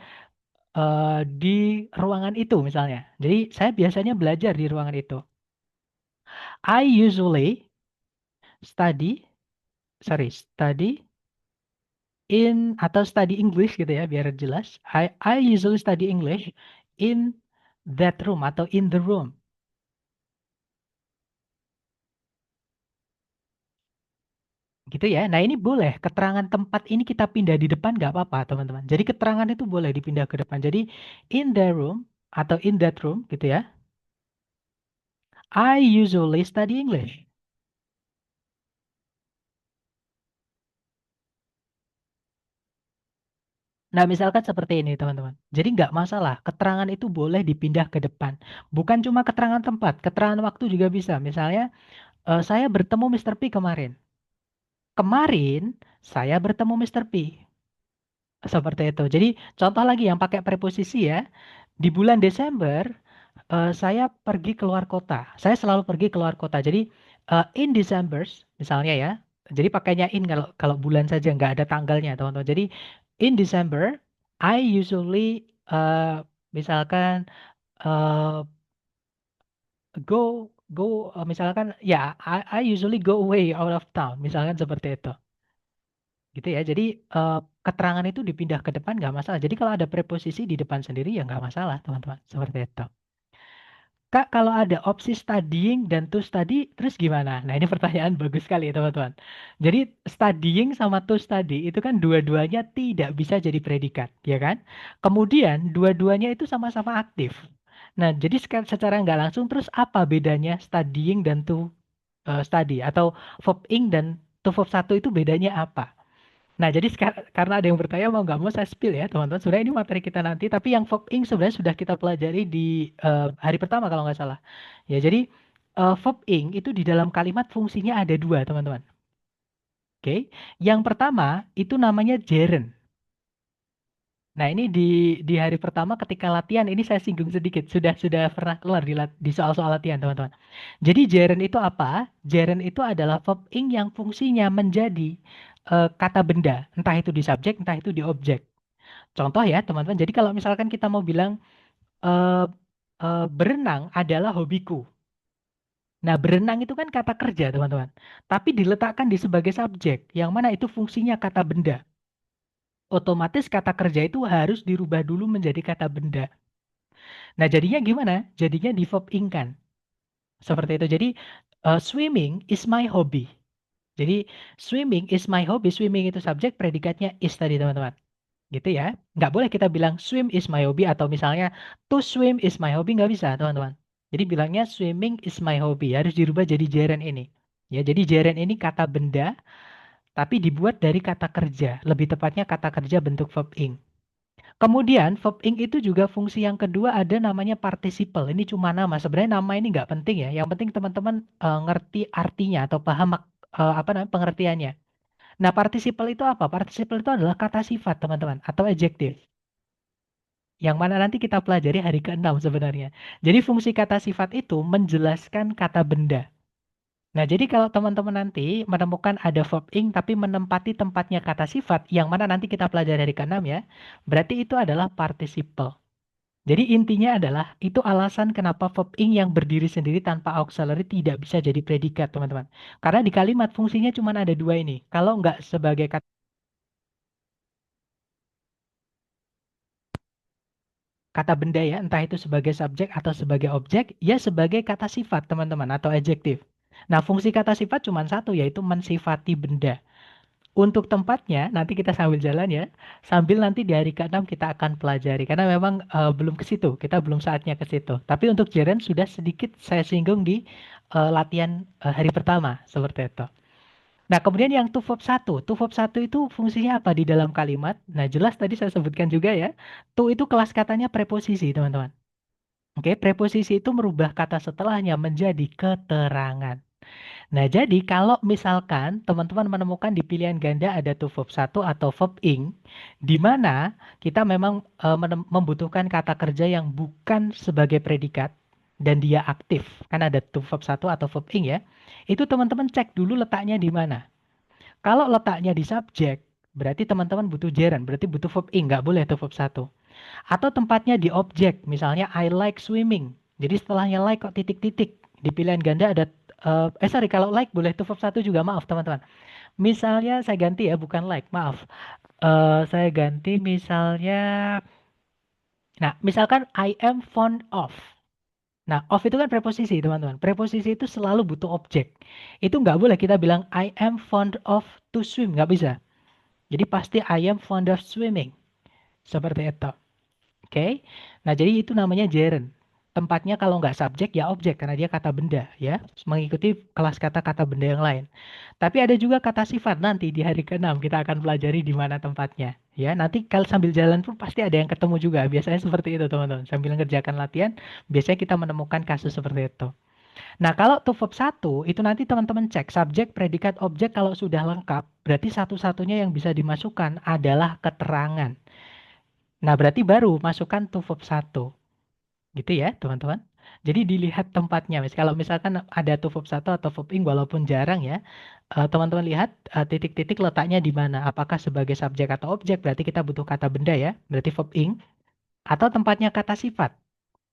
di ruangan itu misalnya. Jadi saya biasanya belajar di ruangan itu. I usually study, sorry, study in atau study English gitu ya biar jelas. I usually study English in that room atau in the room gitu ya. Nah ini boleh keterangan tempat ini kita pindah di depan nggak apa-apa teman-teman. Jadi keterangan itu boleh dipindah ke depan. Jadi in the room atau in that room gitu ya. I usually study English. Nah, misalkan seperti ini, teman-teman. Jadi nggak masalah, keterangan itu boleh dipindah ke depan. Bukan cuma keterangan tempat, keterangan waktu juga bisa. Misalnya, saya bertemu Mr. P kemarin. Kemarin saya bertemu Mr. P. Seperti itu. Jadi contoh lagi yang pakai preposisi ya. Di bulan Desember saya pergi keluar kota. Saya selalu pergi keluar kota. Jadi in December misalnya ya. Jadi pakainya in kalau kalau bulan saja nggak ada tanggalnya teman-teman. Jadi in December I usually misalkan uh, misalkan ya I usually go away out of town misalkan seperti itu. Gitu ya. Jadi keterangan itu dipindah ke depan nggak masalah. Jadi kalau ada preposisi di depan sendiri ya nggak masalah, teman-teman. Seperti itu. Kak, kalau ada opsi studying dan to study, terus gimana? Nah, ini pertanyaan bagus sekali, teman-teman. Jadi, studying sama to study itu kan dua-duanya tidak bisa jadi predikat, ya kan? Kemudian, dua-duanya itu sama-sama aktif. Nah, jadi secara nggak langsung, terus apa bedanya studying dan to study? Atau verb ing dan to verb satu itu bedanya apa? Nah, jadi karena ada yang bertanya mau nggak mau saya spill ya, teman-teman. Sebenarnya ini materi kita nanti, tapi yang verb ing sebenarnya sudah kita pelajari di hari pertama kalau nggak salah. Ya, jadi verb ing itu di dalam kalimat fungsinya ada dua, teman-teman. Oke, yang pertama itu namanya gerund. Nah, ini di hari pertama ketika latihan ini saya singgung sedikit. Sudah pernah keluar di soal-soal latihan, teman-teman. Jadi gerund itu apa? Gerund itu adalah verb ing yang fungsinya menjadi kata benda, entah itu di subjek, entah itu di objek. Contoh ya, teman-teman. Jadi kalau misalkan kita mau bilang eh, berenang adalah hobiku. Nah, berenang itu kan kata kerja, teman-teman. Tapi diletakkan di sebagai subjek, yang mana itu fungsinya kata benda. Otomatis kata kerja itu harus dirubah dulu menjadi kata benda. Nah, jadinya gimana? Jadinya di verb ing kan. Seperti itu. Jadi, swimming is my hobby. Jadi, swimming is my hobby. Swimming itu subjek, predikatnya is tadi, teman-teman. Gitu ya. Nggak boleh kita bilang swim is my hobby atau misalnya to swim is my hobby nggak bisa teman-teman. Jadi bilangnya swimming is my hobby harus dirubah jadi gerund ini. Ya, jadi gerund ini kata benda tapi dibuat dari kata kerja. Lebih tepatnya kata kerja bentuk verb ing. Kemudian verb ing itu juga fungsi yang kedua ada namanya participle. Ini cuma nama. Sebenarnya nama ini nggak penting ya. Yang penting teman-teman ngerti artinya atau paham apa namanya pengertiannya. Nah, participle itu apa? Participle itu adalah kata sifat, teman-teman, atau adjektif. Yang mana nanti kita pelajari hari ke-6 sebenarnya. Jadi fungsi kata sifat itu menjelaskan kata benda. Nah, jadi kalau teman-teman nanti menemukan ada verb ing tapi menempati tempatnya kata sifat, yang mana nanti kita pelajari dari keenam ya, berarti itu adalah participle. Jadi intinya adalah itu alasan kenapa verb ing yang berdiri sendiri tanpa auxiliary tidak bisa jadi predikat, teman-teman. Karena di kalimat fungsinya cuma ada dua ini. Kalau nggak sebagai kata benda ya, entah itu sebagai subjek atau sebagai objek, ya sebagai kata sifat, teman-teman, atau adjektif. Nah, fungsi kata sifat cuma satu, yaitu mensifati benda. Untuk tempatnya, nanti kita sambil jalan ya, sambil nanti di hari ke-6 kita akan pelajari, karena memang belum ke situ, kita belum saatnya ke situ. Tapi untuk gerund sudah sedikit saya singgung di latihan hari pertama, seperti itu. Nah, kemudian yang to verb 1. To verb 1 itu fungsinya apa di dalam kalimat? Nah, jelas tadi saya sebutkan juga ya, to itu kelas katanya preposisi, teman-teman. Oke, preposisi itu merubah kata setelahnya menjadi keterangan. Nah, jadi kalau misalkan teman-teman menemukan di pilihan ganda ada to verb 1 atau verb ing, di mana kita memang membutuhkan kata kerja yang bukan sebagai predikat dan dia aktif, kan ada to verb 1 atau verb ing ya, itu teman-teman cek dulu letaknya di mana. Kalau letaknya di subjek, berarti teman-teman butuh gerund, berarti butuh verb ing, nggak boleh to verb 1. Atau tempatnya di objek, misalnya I like swimming. Jadi setelahnya like kok titik-titik. Di pilihan ganda ada, sorry, kalau like boleh to verb 1 juga, maaf teman-teman. Misalnya saya ganti ya, bukan like, maaf. Saya ganti misalnya, nah misalkan I am fond of. Nah, of itu kan preposisi, teman-teman. Preposisi itu selalu butuh objek. Itu nggak boleh kita bilang I am fond of to swim, nggak bisa. Jadi pasti I am fond of swimming. Seperti itu. Oke. Nah, jadi itu namanya gerund. Tempatnya kalau nggak subjek ya objek karena dia kata benda ya, mengikuti kelas kata-kata benda yang lain. Tapi ada juga kata sifat nanti di hari ke-6 kita akan pelajari di mana tempatnya. Ya, nanti kalau sambil jalan pun pasti ada yang ketemu juga. Biasanya seperti itu, teman-teman. Sambil ngerjakan latihan, biasanya kita menemukan kasus seperti itu. Nah, kalau to verb 1 itu nanti teman-teman cek subjek, predikat, objek kalau sudah lengkap, berarti satu-satunya yang bisa dimasukkan adalah keterangan. Nah, berarti baru masukkan to verb 1. Gitu ya, teman-teman. Jadi dilihat tempatnya. Kalau misalkan ada to verb 1 atau verb ing walaupun jarang ya, teman-teman lihat titik-titik letaknya di mana. Apakah sebagai subjek atau objek, berarti kita butuh kata benda ya, berarti verb ing. Atau tempatnya kata sifat,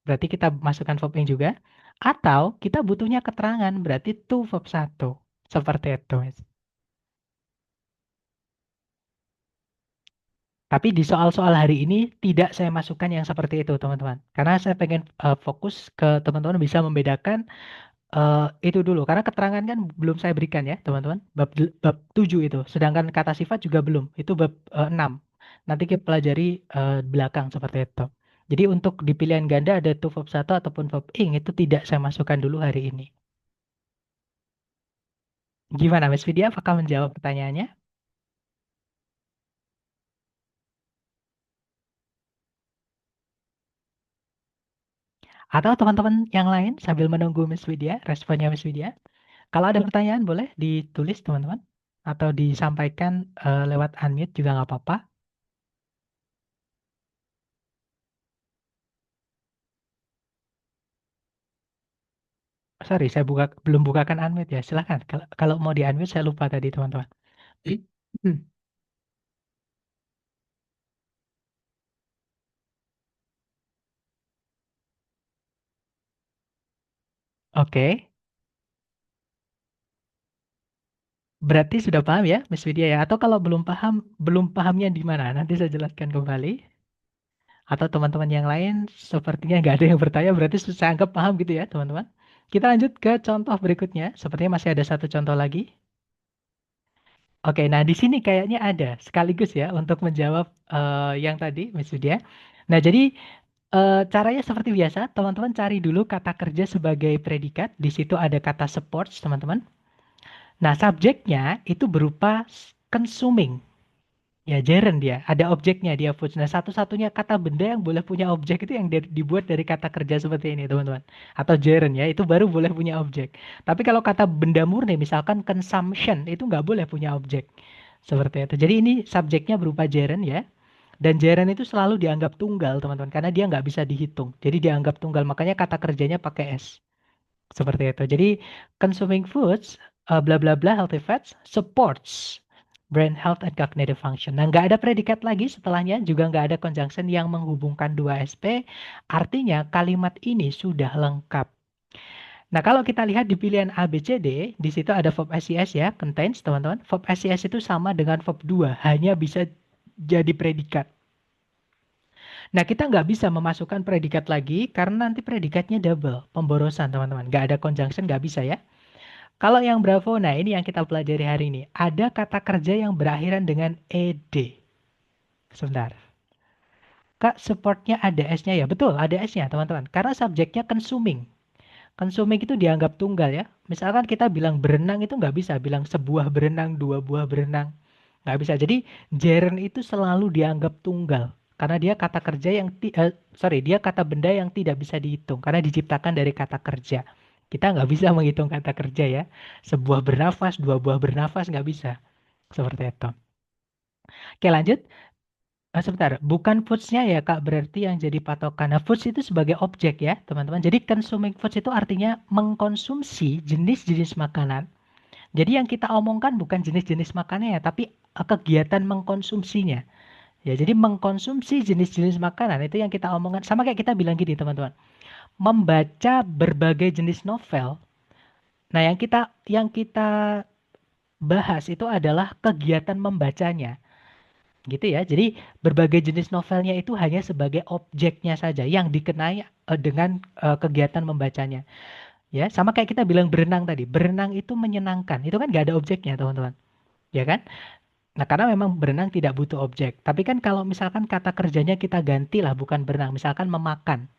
berarti kita masukkan verb ing juga. Atau kita butuhnya keterangan, berarti to verb 1. Seperti itu, Mas. Tapi di soal-soal hari ini tidak saya masukkan yang seperti itu, teman-teman. Karena saya pengen fokus ke teman-teman bisa membedakan itu dulu. Karena keterangan kan belum saya berikan ya, teman-teman. Bab 7 itu. Sedangkan kata sifat juga belum. Itu bab 6. Nanti kita pelajari belakang seperti itu. Jadi untuk di pilihan ganda ada to verb 1 ataupun verb ing itu tidak saya masukkan dulu hari ini. Gimana, Mas Vidya? Apakah menjawab pertanyaannya? Atau teman-teman yang lain sambil menunggu Miss Widya, responnya Miss Widya. Kalau ada pertanyaan boleh ditulis teman-teman. Atau disampaikan lewat unmute juga nggak apa-apa. Sorry, saya belum bukakan unmute ya. Silakan. Kalau mau di unmute saya lupa tadi teman-teman. Hmm, Oke. Berarti sudah paham ya, Miss Widya ya? Atau kalau belum paham, belum pahamnya di mana? Nanti saya jelaskan kembali. Atau teman-teman yang lain sepertinya nggak ada yang bertanya, berarti saya anggap paham gitu ya, teman-teman. Kita lanjut ke contoh berikutnya. Sepertinya masih ada satu contoh lagi. Oke, nah di sini kayaknya ada sekaligus ya untuk menjawab yang tadi, Miss Widya. Nah, jadi caranya seperti biasa, teman-teman cari dulu kata kerja sebagai predikat. Di situ ada kata supports, teman-teman. Nah, subjeknya itu berupa consuming. Ya, gerund dia. Ada objeknya, dia foods. Nah, satu-satunya kata benda yang boleh punya objek itu yang dibuat dari kata kerja seperti ini, teman-teman. Atau gerund ya, itu baru boleh punya objek. Tapi kalau kata benda murni, misalkan consumption, itu nggak boleh punya objek. Seperti itu. Jadi ini subjeknya berupa gerund ya. Dan gerund itu selalu dianggap tunggal, teman-teman. Karena dia nggak bisa dihitung. Jadi dianggap tunggal. Makanya kata kerjanya pakai S. Seperti itu. Jadi consuming foods, bla bla bla healthy fats supports brain health and cognitive function. Nah, nggak ada predikat lagi setelahnya, juga nggak ada conjunction yang menghubungkan dua SP. Artinya kalimat ini sudah lengkap. Nah, kalau kita lihat di pilihan A, B, C, D, di situ ada verb SES ya, contains teman-teman. Verb SES itu sama dengan verb 2, hanya bisa jadi predikat. Nah, kita nggak bisa memasukkan predikat lagi karena nanti predikatnya double, pemborosan teman-teman. Nggak ada conjunction, nggak bisa ya. Kalau yang Bravo, nah ini yang kita pelajari hari ini. Ada kata kerja yang berakhiran dengan ed. Sebentar. Kak, supportnya ada S-nya ya? Betul, ada S-nya teman-teman. Karena subjeknya consuming. Consuming itu dianggap tunggal ya. Misalkan kita bilang berenang itu nggak bisa. Bilang sebuah berenang, dua buah berenang. Nggak bisa. Jadi, gerund itu selalu dianggap tunggal. Karena dia kata kerja yang, dia kata benda yang tidak bisa dihitung. Karena diciptakan dari kata kerja. Kita nggak bisa menghitung kata kerja ya. Sebuah bernafas, dua buah bernafas nggak bisa. Seperti itu. Oke lanjut. Sebentar, bukan foods-nya ya Kak, berarti yang jadi patokan. Nah, foods itu sebagai objek ya, teman-teman. Jadi consuming foods itu artinya mengkonsumsi jenis-jenis makanan. Jadi yang kita omongkan bukan jenis-jenis makanannya, tapi kegiatan mengkonsumsinya. Ya, jadi mengkonsumsi jenis-jenis makanan itu yang kita omongkan. Sama kayak kita bilang gini, teman-teman. Membaca berbagai jenis novel. Nah, yang kita bahas itu adalah kegiatan membacanya. Gitu ya. Jadi berbagai jenis novelnya itu hanya sebagai objeknya saja yang dikenai dengan kegiatan membacanya. Ya, sama kayak kita bilang berenang tadi. Berenang itu menyenangkan. Itu kan nggak ada objeknya, teman-teman. Ya kan? Nah, karena memang berenang tidak butuh objek. Tapi kan kalau misalkan kata kerjanya kita gantilah bukan berenang, misalkan memakan.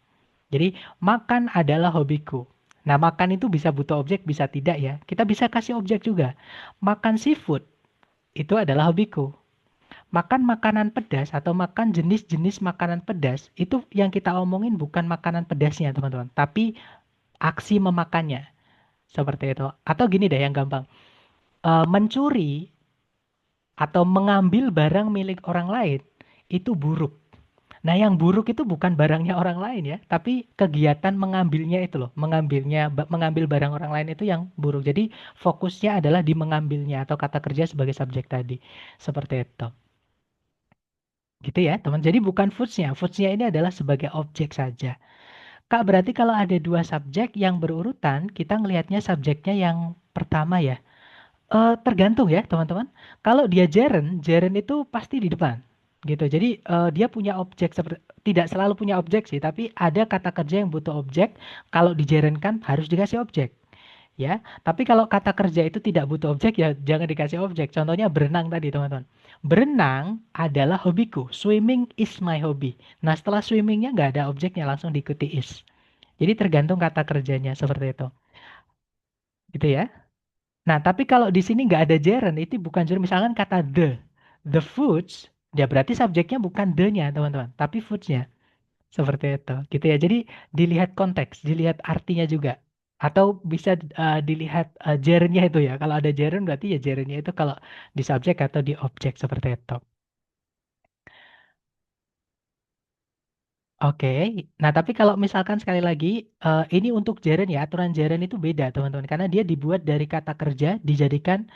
Jadi, makan adalah hobiku. Nah, makan itu bisa butuh objek, bisa tidak ya. Kita bisa kasih objek juga. Makan seafood itu adalah hobiku. Makan makanan pedas atau makan jenis-jenis makanan pedas itu yang kita omongin bukan makanan pedasnya teman-teman, tapi aksi memakannya seperti itu. Atau gini deh yang gampang, mencuri atau mengambil barang milik orang lain itu buruk. Nah yang buruk itu bukan barangnya orang lain ya, tapi kegiatan mengambilnya itu loh, mengambil barang orang lain itu yang buruk. Jadi fokusnya adalah di mengambilnya atau kata kerja sebagai subjek tadi, seperti itu. Gitu ya, teman. Jadi bukan foods-nya. Foods-nya ini adalah sebagai objek saja. Kak, berarti kalau ada dua subjek yang berurutan, kita ngelihatnya subjeknya yang pertama ya. Tergantung ya, teman-teman. Kalau dia gerund, gerund itu pasti di depan. Gitu. Jadi dia punya objek seperti tidak selalu punya objek sih, tapi ada kata kerja yang butuh objek. Kalau di gerund kan harus dikasih objek. Ya, tapi kalau kata kerja itu tidak butuh objek ya jangan dikasih objek. Contohnya berenang tadi, teman-teman. Berenang adalah hobiku. Swimming is my hobby. Nah, setelah swimmingnya nggak ada objeknya, langsung diikuti is. Jadi tergantung kata kerjanya seperti itu. Gitu ya. Nah, tapi kalau di sini nggak ada gerund, itu bukan gerund. Misalkan kata the foods, ya berarti subjeknya bukan the-nya, teman-teman, tapi foods-nya. Seperti itu, gitu ya. Jadi dilihat konteks, dilihat artinya juga. Atau bisa dilihat gerundnya itu ya. Kalau ada gerund berarti ya gerundnya itu kalau di subjek atau di objek seperti itu. Oke, nah tapi kalau misalkan sekali lagi ini untuk gerund ya, aturan gerund itu beda teman-teman. Karena dia dibuat dari kata kerja dijadikan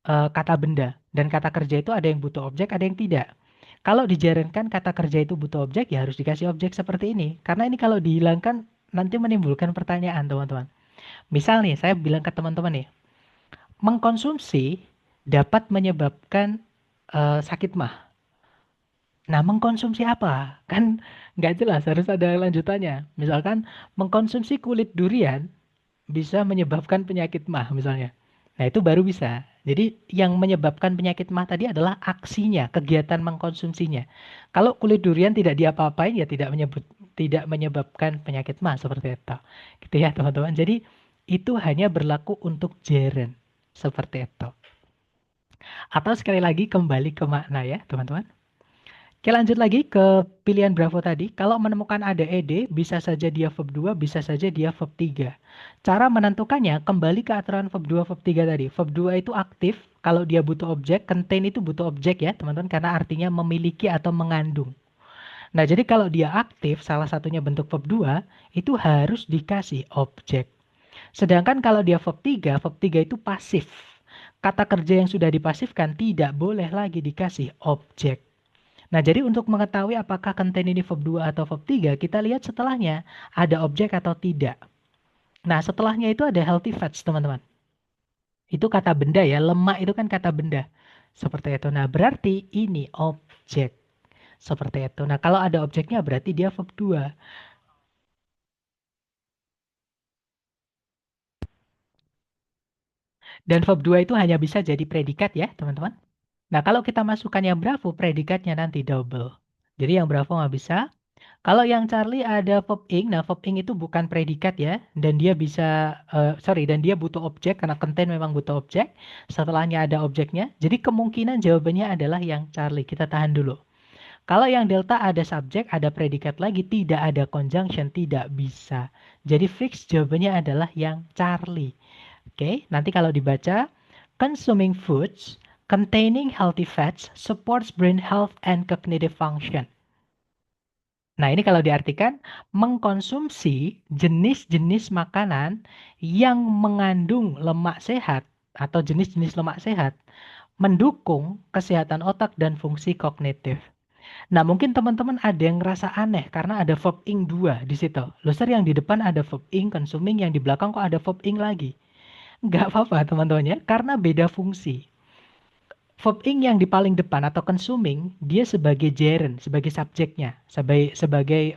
kata benda. Dan kata kerja itu ada yang butuh objek, ada yang tidak. Kalau dijarankan kata kerja itu butuh objek, ya harus dikasih objek seperti ini. Karena ini kalau dihilangkan, nanti menimbulkan pertanyaan, teman-teman. Misal nih, saya bilang ke teman-teman nih, mengkonsumsi dapat menyebabkan sakit mah. Nah, mengkonsumsi apa? Kan nggak jelas, harus ada lanjutannya. Misalkan, mengkonsumsi kulit durian bisa menyebabkan penyakit mah misalnya. Nah, itu baru bisa. Jadi yang menyebabkan penyakit mah tadi adalah aksinya, kegiatan mengkonsumsinya. Kalau kulit durian tidak diapa-apain ya tidak menyebabkan penyakit mah seperti itu. Gitu ya, teman-teman. Jadi itu hanya berlaku untuk gerund. Seperti itu. Atau sekali lagi kembali ke makna ya, teman-teman. Oke, lanjut lagi ke pilihan Bravo tadi. Kalau menemukan ada ed, bisa saja dia verb 2, bisa saja dia verb 3. Cara menentukannya kembali ke aturan verb 2, verb 3 tadi. Verb 2 itu aktif, kalau dia butuh objek, contain itu butuh objek ya, teman-teman, karena artinya memiliki atau mengandung. Nah, jadi kalau dia aktif, salah satunya bentuk verb 2, itu harus dikasih objek. Sedangkan kalau dia verb 3 itu pasif. Kata kerja yang sudah dipasifkan tidak boleh lagi dikasih objek. Nah, jadi untuk mengetahui apakah contain ini verb 2 atau verb 3, kita lihat setelahnya ada objek atau tidak. Nah, setelahnya itu ada healthy fats, teman-teman. Itu kata benda ya, lemak itu kan kata benda. Seperti itu. Nah, berarti ini objek. Seperti itu. Nah, kalau ada objeknya berarti dia verb 2. Dan verb 2 itu hanya bisa jadi predikat ya, teman-teman. Nah, kalau kita masukkan yang Bravo, predikatnya nanti double. Jadi yang Bravo nggak bisa. Kalau yang Charlie ada verb ing, nah verb ing itu bukan predikat ya, dan dia bisa, dan dia butuh objek karena contain memang butuh objek. Setelahnya ada objeknya, jadi kemungkinan jawabannya adalah yang Charlie. Kita tahan dulu. Kalau yang Delta ada subjek, ada predikat lagi, tidak ada conjunction, tidak bisa. Jadi fix jawabannya adalah yang Charlie. Oke, nanti kalau dibaca, consuming foods containing healthy fats supports brain health and cognitive function. Nah, ini kalau diartikan, mengkonsumsi jenis-jenis makanan yang mengandung lemak sehat atau jenis-jenis lemak sehat mendukung kesehatan otak dan fungsi kognitif. Nah, mungkin teman-teman ada yang ngerasa aneh karena ada verb ing 2 di situ. Loser yang di depan ada verb ing consuming, yang di belakang kok ada verb ing lagi. Nggak apa-apa teman-teman ya, karena beda fungsi. Verb ing yang di paling depan atau consuming, dia sebagai gerund, sebagai subjeknya, sebagai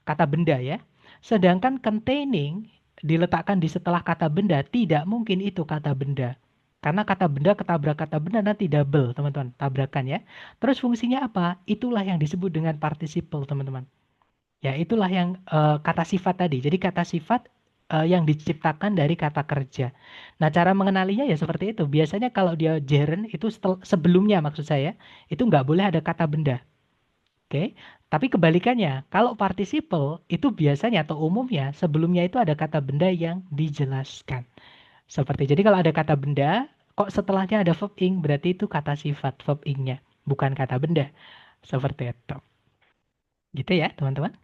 kata benda ya. Sedangkan containing diletakkan di setelah kata benda, tidak mungkin itu kata benda. Karena kata benda ketabrak kata benda nanti double, teman-teman, tabrakan ya. Terus fungsinya apa? Itulah yang disebut dengan participle, teman-teman. Ya, itulah yang kata sifat tadi. Jadi kata sifat yang diciptakan dari kata kerja. Nah, cara mengenalinya ya seperti itu. Biasanya kalau dia gerund itu sebelumnya maksud saya, itu nggak boleh ada kata benda. Oke? Tapi kebalikannya, kalau participle itu biasanya atau umumnya sebelumnya itu ada kata benda yang dijelaskan. Seperti jadi kalau ada kata benda, kok setelahnya ada verb ing, berarti itu kata sifat verb ing-nya, bukan kata benda. Seperti itu. Gitu ya, teman-teman.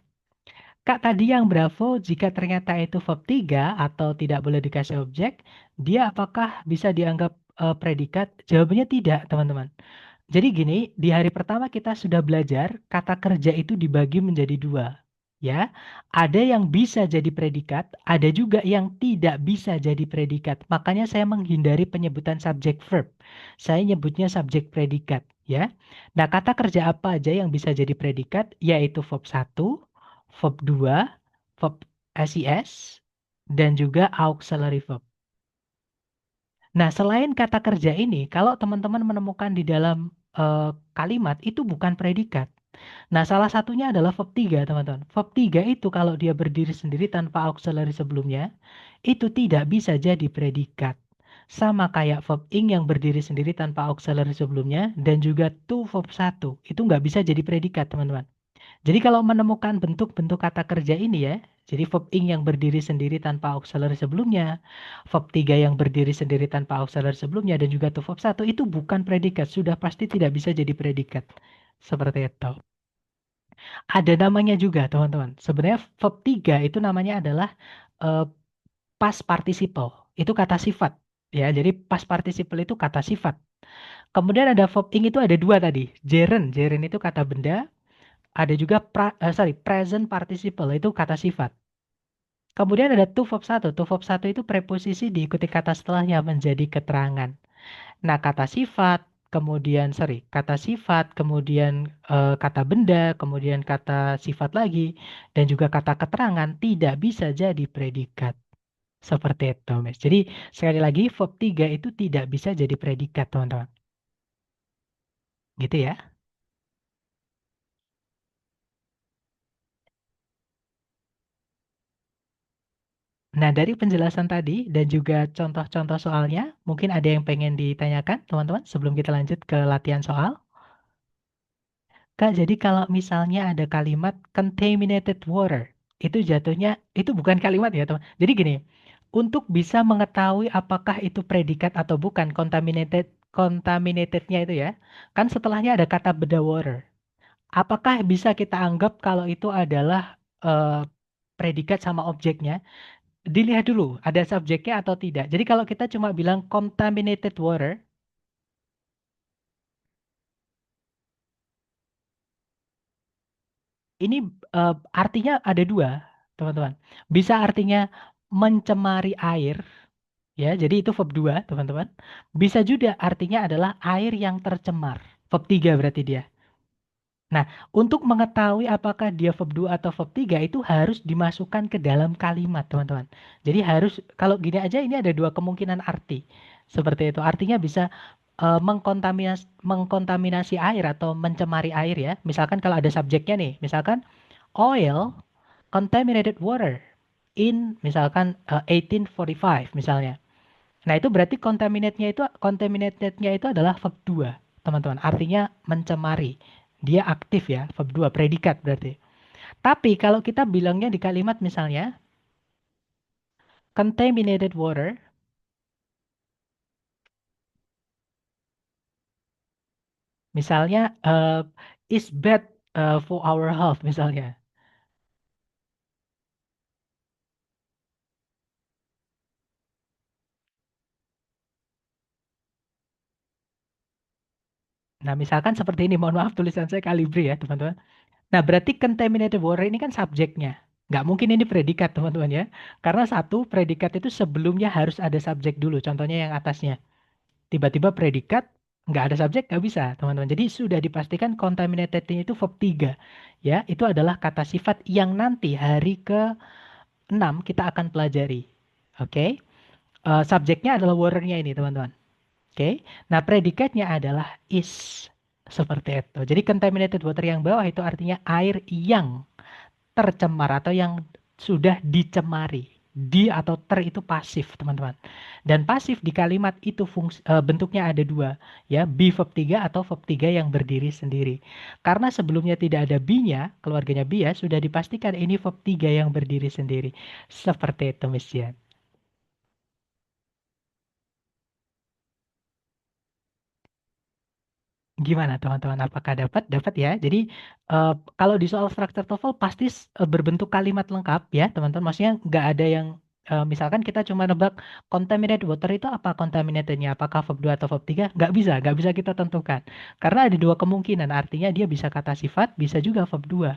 Kak, tadi yang Bravo, jika ternyata itu verb 3 atau tidak boleh dikasih objek, dia apakah bisa dianggap predikat? Jawabannya tidak, teman-teman. Jadi gini, di hari pertama kita sudah belajar kata kerja itu dibagi menjadi dua. Ya, ada yang bisa jadi predikat, ada juga yang tidak bisa jadi predikat. Makanya saya menghindari penyebutan subjek verb. Saya nyebutnya subjek predikat, ya. Nah, kata kerja apa aja yang bisa jadi predikat? Yaitu verb 1, verb 2, verb SIS, dan juga auxiliary verb. Nah, selain kata kerja ini, kalau teman-teman menemukan di dalam kalimat itu bukan predikat. Nah, salah satunya adalah verb 3, teman-teman. Verb 3 itu kalau dia berdiri sendiri tanpa auxiliary sebelumnya, itu tidak bisa jadi predikat. Sama kayak verb ing yang berdiri sendiri tanpa auxiliary sebelumnya, dan juga to verb 1. Itu nggak bisa jadi predikat, teman-teman. Jadi kalau menemukan bentuk-bentuk kata kerja ini ya, jadi verb ing yang berdiri sendiri tanpa auxiliary sebelumnya, verb 3 yang berdiri sendiri tanpa auxiliary sebelumnya, dan juga to verb 1 itu bukan predikat, sudah pasti tidak bisa jadi predikat. Seperti itu. Ada namanya juga, teman-teman. Sebenarnya verb 3 itu namanya adalah eh, past participle. Itu kata sifat. Ya, jadi past participle itu kata sifat. Kemudian ada verb ing itu ada dua tadi. Gerund, gerund itu kata benda. Ada juga present participle itu kata sifat. Kemudian ada to verb 1. To verb 1 itu preposisi diikuti kata setelahnya menjadi keterangan. Nah, kata sifat, kata sifat, kemudian kata benda, kemudian kata sifat lagi, dan juga kata keterangan tidak bisa jadi predikat. Seperti itu, Mas. Jadi, sekali lagi, verb 3 itu tidak bisa jadi predikat, teman-teman. Gitu ya. Nah, dari penjelasan tadi dan juga contoh-contoh soalnya, mungkin ada yang pengen ditanyakan, teman-teman, sebelum kita lanjut ke latihan soal. Kak, jadi kalau misalnya ada kalimat contaminated water, itu jatuhnya, itu bukan kalimat ya, teman. Jadi gini, untuk bisa mengetahui apakah itu predikat atau bukan, contaminatednya itu ya, kan setelahnya ada kata beda water. Apakah bisa kita anggap kalau itu adalah eh, predikat sama objeknya? Dilihat dulu ada subjeknya atau tidak. Jadi kalau kita cuma bilang contaminated water, ini artinya ada dua, teman-teman. Bisa artinya mencemari air, ya. Jadi itu verb 2, teman-teman. Bisa juga artinya adalah air yang tercemar. Verb 3 berarti dia. Nah, untuk mengetahui apakah dia verb 2 atau verb 3 itu harus dimasukkan ke dalam kalimat, teman-teman. Jadi harus, kalau gini aja ini ada dua kemungkinan arti. Seperti itu. Artinya bisa mengkontaminasi air atau mencemari air ya. Misalkan kalau ada subjeknya nih, misalkan oil contaminated water in misalkan 1845 misalnya. Nah, itu berarti contaminatednya itu adalah verb 2, teman-teman. Artinya mencemari. Dia aktif ya, verb 2 predikat berarti. Tapi kalau kita bilangnya di kalimat misalnya contaminated water, misalnya is bad for our health misalnya. Nah, misalkan seperti ini, mohon maaf tulisan saya kalibri ya, teman-teman. Nah, berarti contaminated water ini kan subjeknya. Nggak mungkin ini predikat, teman-teman ya. Karena satu, predikat itu sebelumnya harus ada subjek dulu. Contohnya yang atasnya. Tiba-tiba predikat, nggak ada subjek, nggak bisa, teman-teman. Jadi sudah dipastikan contaminated-nya itu verb 3. Ya, itu adalah kata sifat yang nanti hari ke-6 kita akan pelajari. Oke. Subjeknya adalah water-nya ini, teman-teman. Oke. Nah, predikatnya adalah is. Seperti itu. Jadi contaminated water yang bawah itu artinya air yang tercemar atau yang sudah dicemari. Di atau ter itu pasif, teman-teman. Dan pasif di kalimat itu bentuknya ada dua, ya, be verb 3 atau verb 3 yang berdiri sendiri. Karena sebelumnya tidak ada be-nya, keluarganya be ya, sudah dipastikan ini verb 3 yang berdiri sendiri. Seperti itu, Miss Jan. Gimana teman-teman? Apakah dapat? Dapat ya. Jadi eh, kalau di soal struktur TOEFL pasti berbentuk kalimat lengkap ya teman-teman. Maksudnya nggak ada yang misalkan kita cuma nebak contaminated water itu apa contaminatednya? Apakah verb 2 atau verb 3? Nggak bisa kita tentukan. Karena ada dua kemungkinan. Artinya dia bisa kata sifat, bisa juga verb 2.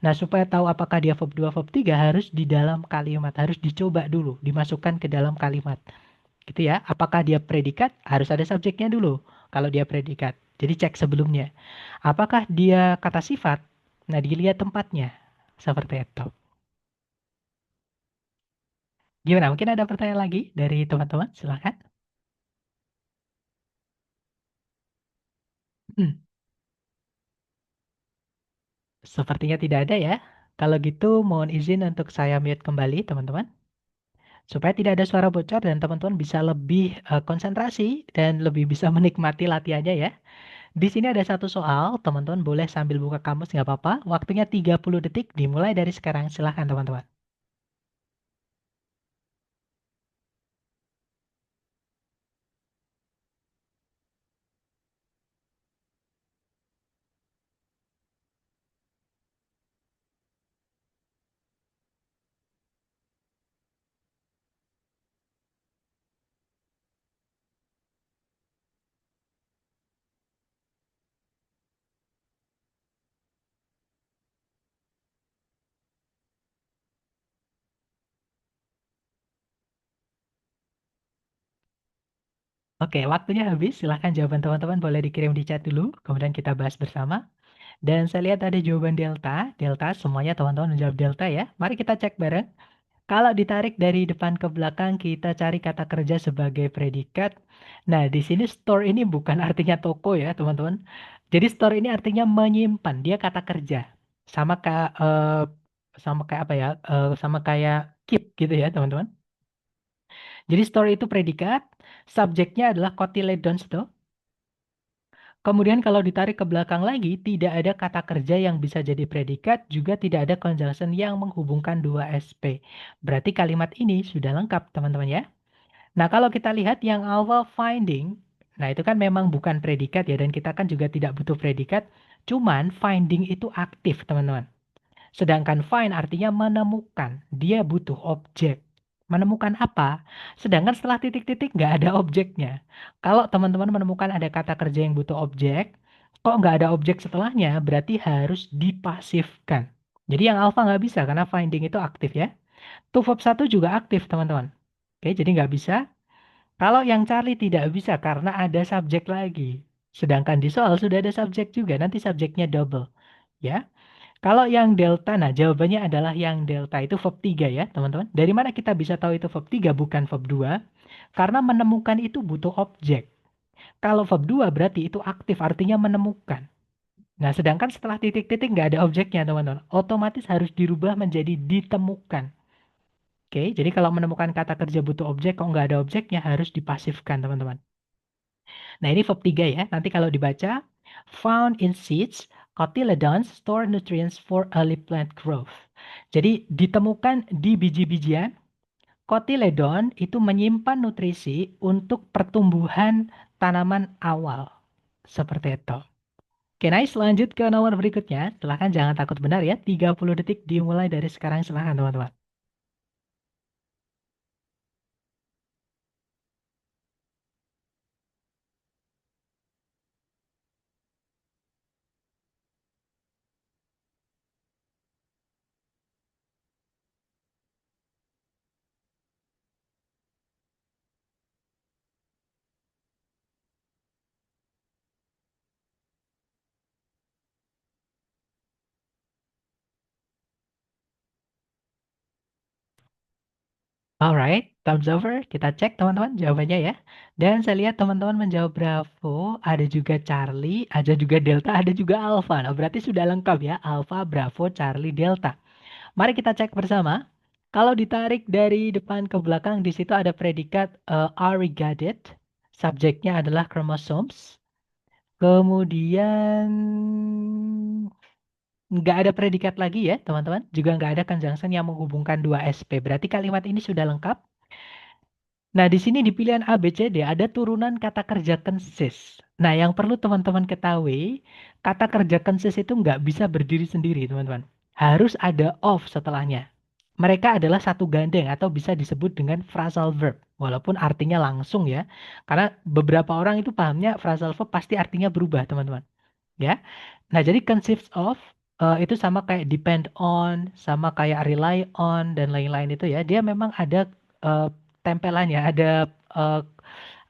Nah, supaya tahu apakah dia verb 2, verb 3 harus di dalam kalimat, harus dicoba dulu, dimasukkan ke dalam kalimat. Gitu ya. Apakah dia predikat? Harus ada subjeknya dulu kalau dia predikat. Jadi cek sebelumnya. Apakah dia kata sifat? Nah, dilihat tempatnya. Seperti itu. Gimana? Mungkin ada pertanyaan lagi dari teman-teman? Silakan. Hmm, sepertinya tidak ada ya. Kalau gitu, mohon izin untuk saya mute kembali, teman-teman. Supaya tidak ada suara bocor dan teman-teman bisa lebih konsentrasi dan lebih bisa menikmati latihannya ya. Di sini ada satu soal, teman-teman boleh sambil buka kamus nggak apa-apa. Waktunya 30 detik, dimulai dari sekarang. Silahkan teman-teman. Oke, waktunya habis. Silahkan jawaban teman-teman boleh dikirim di chat dulu. Kemudian kita bahas bersama. Dan saya lihat ada jawaban delta. Delta, semuanya teman-teman menjawab delta ya. Mari kita cek bareng. Kalau ditarik dari depan ke belakang, kita cari kata kerja sebagai predikat. Nah, di sini store ini bukan artinya toko ya, teman-teman. Jadi store ini artinya menyimpan. Dia kata kerja. Sama kayak sama kayak apa ya? Sama kayak keep gitu ya, teman-teman. Jadi store itu predikat, subjeknya adalah cotyledons tuh. Kemudian kalau ditarik ke belakang lagi, tidak ada kata kerja yang bisa jadi predikat, juga tidak ada conjunction yang menghubungkan dua SP. Berarti kalimat ini sudah lengkap, teman-teman ya. Nah, kalau kita lihat yang awal finding, nah itu kan memang bukan predikat ya, dan kita kan juga tidak butuh predikat. Cuman finding itu aktif, teman-teman. Sedangkan find artinya menemukan, dia butuh objek. Menemukan apa? Sedangkan setelah titik-titik nggak ada objeknya. Kalau teman-teman menemukan ada kata kerja yang butuh objek, kok nggak ada objek setelahnya, berarti harus dipasifkan. Jadi yang alpha nggak bisa karena finding itu aktif ya. To verb 1 juga aktif teman-teman. Oke, jadi nggak bisa. Kalau yang Charlie tidak bisa karena ada subjek lagi. Sedangkan di soal sudah ada subjek juga, nanti subjeknya double. Ya. Kalau yang delta, nah jawabannya adalah yang delta itu verb 3 ya teman-teman. Dari mana kita bisa tahu itu verb 3 bukan verb 2? Karena menemukan itu butuh objek. Kalau verb 2 berarti itu aktif, artinya menemukan. Nah, sedangkan setelah titik-titik nggak ada objeknya teman-teman. Otomatis harus dirubah menjadi ditemukan. Oke, jadi kalau menemukan kata kerja butuh objek, kok nggak ada objeknya harus dipasifkan teman-teman. Nah, ini verb 3 ya. Nanti kalau dibaca, found in seeds, cotyledons store nutrients for early plant growth. Jadi ditemukan di biji-bijian, cotyledon itu menyimpan nutrisi untuk pertumbuhan tanaman awal. Seperti itu. Oke, nice. Lanjut ke nomor berikutnya. Silahkan jangan takut benar ya. 30 detik dimulai dari sekarang. Silahkan teman-teman. Alright, thumbs over. Kita cek teman-teman jawabannya ya. Dan saya lihat teman-teman menjawab Bravo, ada juga Charlie, ada juga Delta, ada juga Alpha. Nah, berarti sudah lengkap ya, Alpha, Bravo, Charlie, Delta. Mari kita cek bersama. Kalau ditarik dari depan ke belakang, di situ ada predikat are regarded. Subjeknya adalah chromosomes. Kemudian nggak ada predikat lagi ya, teman-teman. Juga nggak ada conjunction yang menghubungkan dua SP. Berarti kalimat ini sudah lengkap. Nah, di sini di pilihan A, B, C, D ada turunan kata kerja consist. Nah, yang perlu teman-teman ketahui, kata kerja consist itu nggak bisa berdiri sendiri, teman-teman. Harus ada of setelahnya. Mereka adalah satu gandeng atau bisa disebut dengan phrasal verb. Walaupun artinya langsung ya. Karena beberapa orang itu pahamnya phrasal verb pasti artinya berubah, teman-teman. Ya. Nah, jadi consists of itu sama kayak depend on, sama kayak rely on dan lain-lain itu ya. Dia memang ada eh, tempelannya, eh,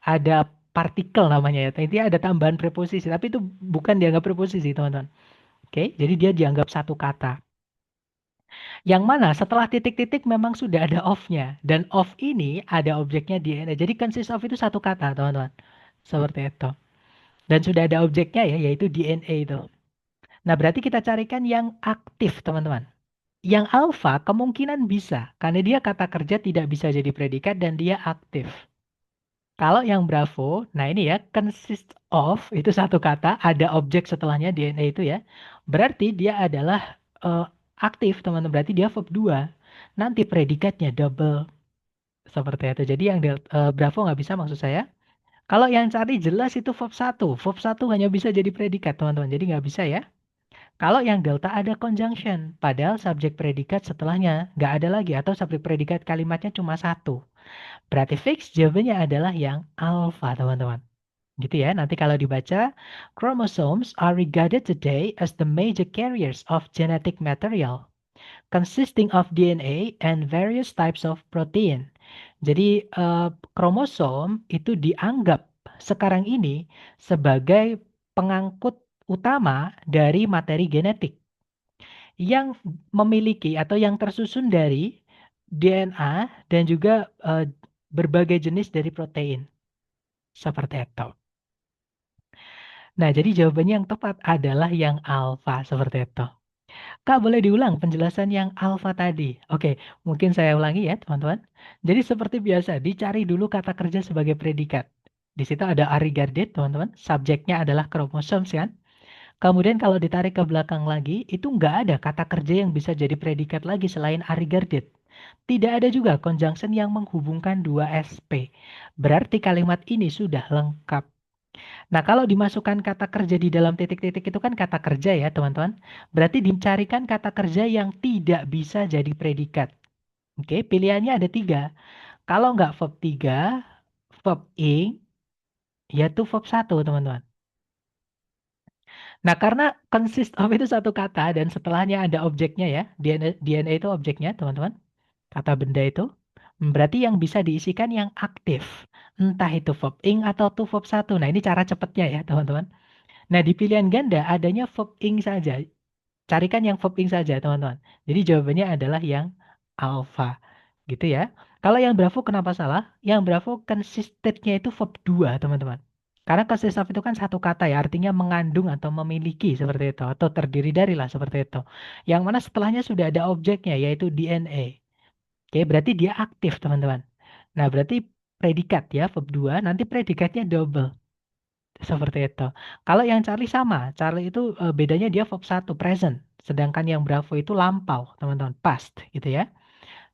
ada partikel namanya ya. Intinya ada tambahan preposisi, tapi itu bukan dianggap preposisi, teman-teman. Oke, jadi dia dianggap satu kata. Yang mana setelah titik-titik memang sudah ada of-nya dan of ini ada objeknya DNA. Jadi consist of itu satu kata, teman-teman. Seperti itu. Dan sudah ada objeknya ya, yaitu DNA itu. Nah, berarti kita carikan yang aktif, teman-teman. Yang alfa kemungkinan bisa, karena dia kata kerja tidak bisa jadi predikat dan dia aktif. Kalau yang Bravo, nah ini ya, consist of, itu satu kata, ada objek setelahnya DNA itu ya. Berarti dia adalah eh, aktif, teman-teman. Berarti dia verb 2. Nanti predikatnya double. Seperti itu. Jadi yang Bravo nggak bisa maksud saya. Kalau yang cari jelas itu verb 1. Verb 1 hanya bisa jadi predikat, teman-teman. Jadi nggak bisa ya. Kalau yang delta ada conjunction, padahal subjek predikat setelahnya nggak ada lagi atau subjek predikat kalimatnya cuma satu. Berarti fix jawabannya adalah yang alpha, teman-teman. Gitu ya. Nanti kalau dibaca, chromosomes are regarded today as the major carriers of genetic material consisting of DNA and various types of protein. Jadi kromosom itu dianggap sekarang ini sebagai pengangkut utama dari materi genetik yang memiliki atau yang tersusun dari DNA dan juga berbagai jenis dari protein. Seperti itu. Nah, jadi jawabannya yang tepat adalah yang alfa. Seperti itu. Kak, boleh diulang penjelasan yang alfa tadi? Oke, mungkin saya ulangi ya, teman-teman. Jadi seperti biasa, dicari dulu kata kerja sebagai predikat. Di situ ada are regarded, teman-teman. Subjeknya adalah chromosomes kan? Kemudian kalau ditarik ke belakang lagi, itu nggak ada kata kerja yang bisa jadi predikat lagi selain are regarded. Tidak ada juga conjunction yang menghubungkan dua SP. Berarti kalimat ini sudah lengkap. Nah, kalau dimasukkan kata kerja di dalam titik-titik itu kan kata kerja ya, teman-teman. Berarti dicarikan kata kerja yang tidak bisa jadi predikat. Oke, pilihannya ada tiga. Kalau nggak verb 3, verb ing, yaitu verb satu, teman-teman. Nah, karena consist of itu satu kata dan setelahnya ada objeknya ya. DNA itu objeknya, teman-teman. Kata benda itu. Berarti yang bisa diisikan yang aktif. Entah itu verb ing atau tuh verb satu. Nah, ini cara cepatnya ya, teman-teman. Nah, di pilihan ganda adanya verb ing saja. Carikan yang verb ing saja, teman-teman. Jadi jawabannya adalah yang alpha. Gitu ya. Kalau yang bravo kenapa salah? Yang bravo consisted-nya itu verb 2, teman-teman. Karena consist of itu kan satu kata ya, artinya mengandung atau memiliki seperti itu. Atau terdiri dari lah seperti itu. Yang mana setelahnya sudah ada objeknya, yaitu DNA. Oke, berarti dia aktif, teman-teman. Nah, berarti predikat ya, verb 2, nanti predikatnya double. Seperti itu. Kalau yang Charlie sama, Charlie itu bedanya dia verb satu present. Sedangkan yang Bravo itu lampau, teman-teman, past gitu ya.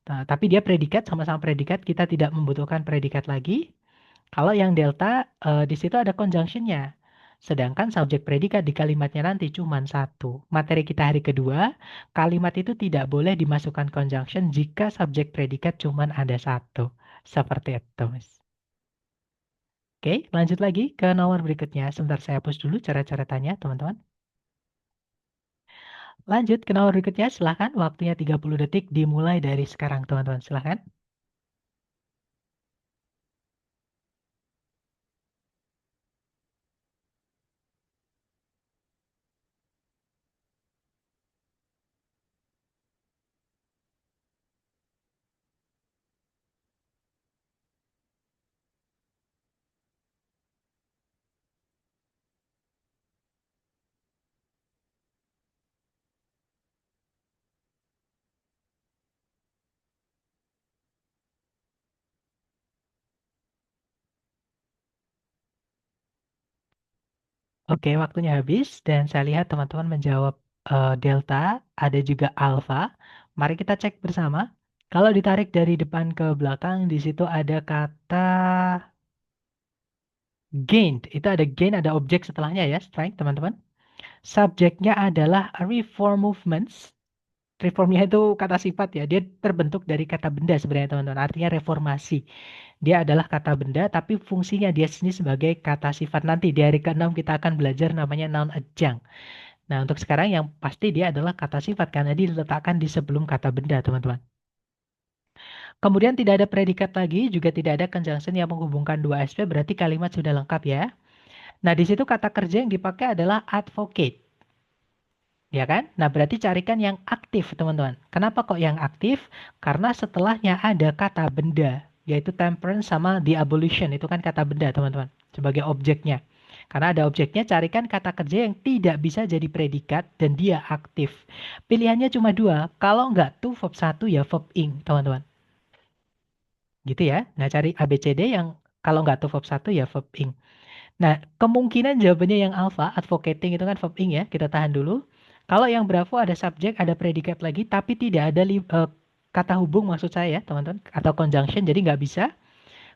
Nah, tapi dia predikat, sama-sama predikat, kita tidak membutuhkan predikat lagi. Kalau yang Delta, di situ ada conjunctionnya. Sedangkan subjek predikat di kalimatnya nanti cuma satu. Materi kita hari kedua, kalimat itu tidak boleh dimasukkan conjunction jika subjek predikat cuma ada satu. Seperti itu, Mas. Oke, lanjut lagi ke nomor berikutnya. Sebentar saya hapus dulu cara-cara tanya, teman-teman. Lanjut ke nomor berikutnya, silahkan. Waktunya 30 detik dimulai dari sekarang, teman-teman. Silahkan. Oke, waktunya habis. Dan saya lihat teman-teman menjawab delta, ada juga alpha. Mari kita cek bersama. Kalau ditarik dari depan ke belakang, di situ ada kata gained. Itu ada gain, ada objek setelahnya ya, strength, teman-teman. Subjeknya adalah reform movements. Reformnya itu kata sifat ya, dia terbentuk dari kata benda sebenarnya teman-teman, artinya reformasi. Dia adalah kata benda, tapi fungsinya dia sini sebagai kata sifat. Nanti di hari ke-6 kita akan belajar namanya noun adjunct. Nah, untuk sekarang yang pasti dia adalah kata sifat, karena diletakkan di sebelum kata benda, teman-teman. Kemudian tidak ada predikat lagi, juga tidak ada conjunction yang menghubungkan dua aspek, berarti kalimat sudah lengkap ya. Nah, di situ kata kerja yang dipakai adalah advocate. Ya kan? Nah, berarti carikan yang aktif, teman-teman. Kenapa kok yang aktif? Karena setelahnya ada kata benda, yaitu temperance sama the abolition. Itu kan kata benda, teman-teman, sebagai objeknya. Karena ada objeknya, carikan kata kerja yang tidak bisa jadi predikat dan dia aktif. Pilihannya cuma dua. Kalau nggak tuh verb satu ya verb ing, teman-teman. Gitu ya. Nah, cari ABCD yang kalau nggak tuh verb satu ya verb ing. Nah, kemungkinan jawabannya yang alpha, advocating itu kan verb ing ya, kita tahan dulu. Kalau yang bravo ada subjek, ada predikat lagi, tapi tidak ada kata hubung maksud saya ya, teman-teman, atau conjunction, jadi nggak bisa.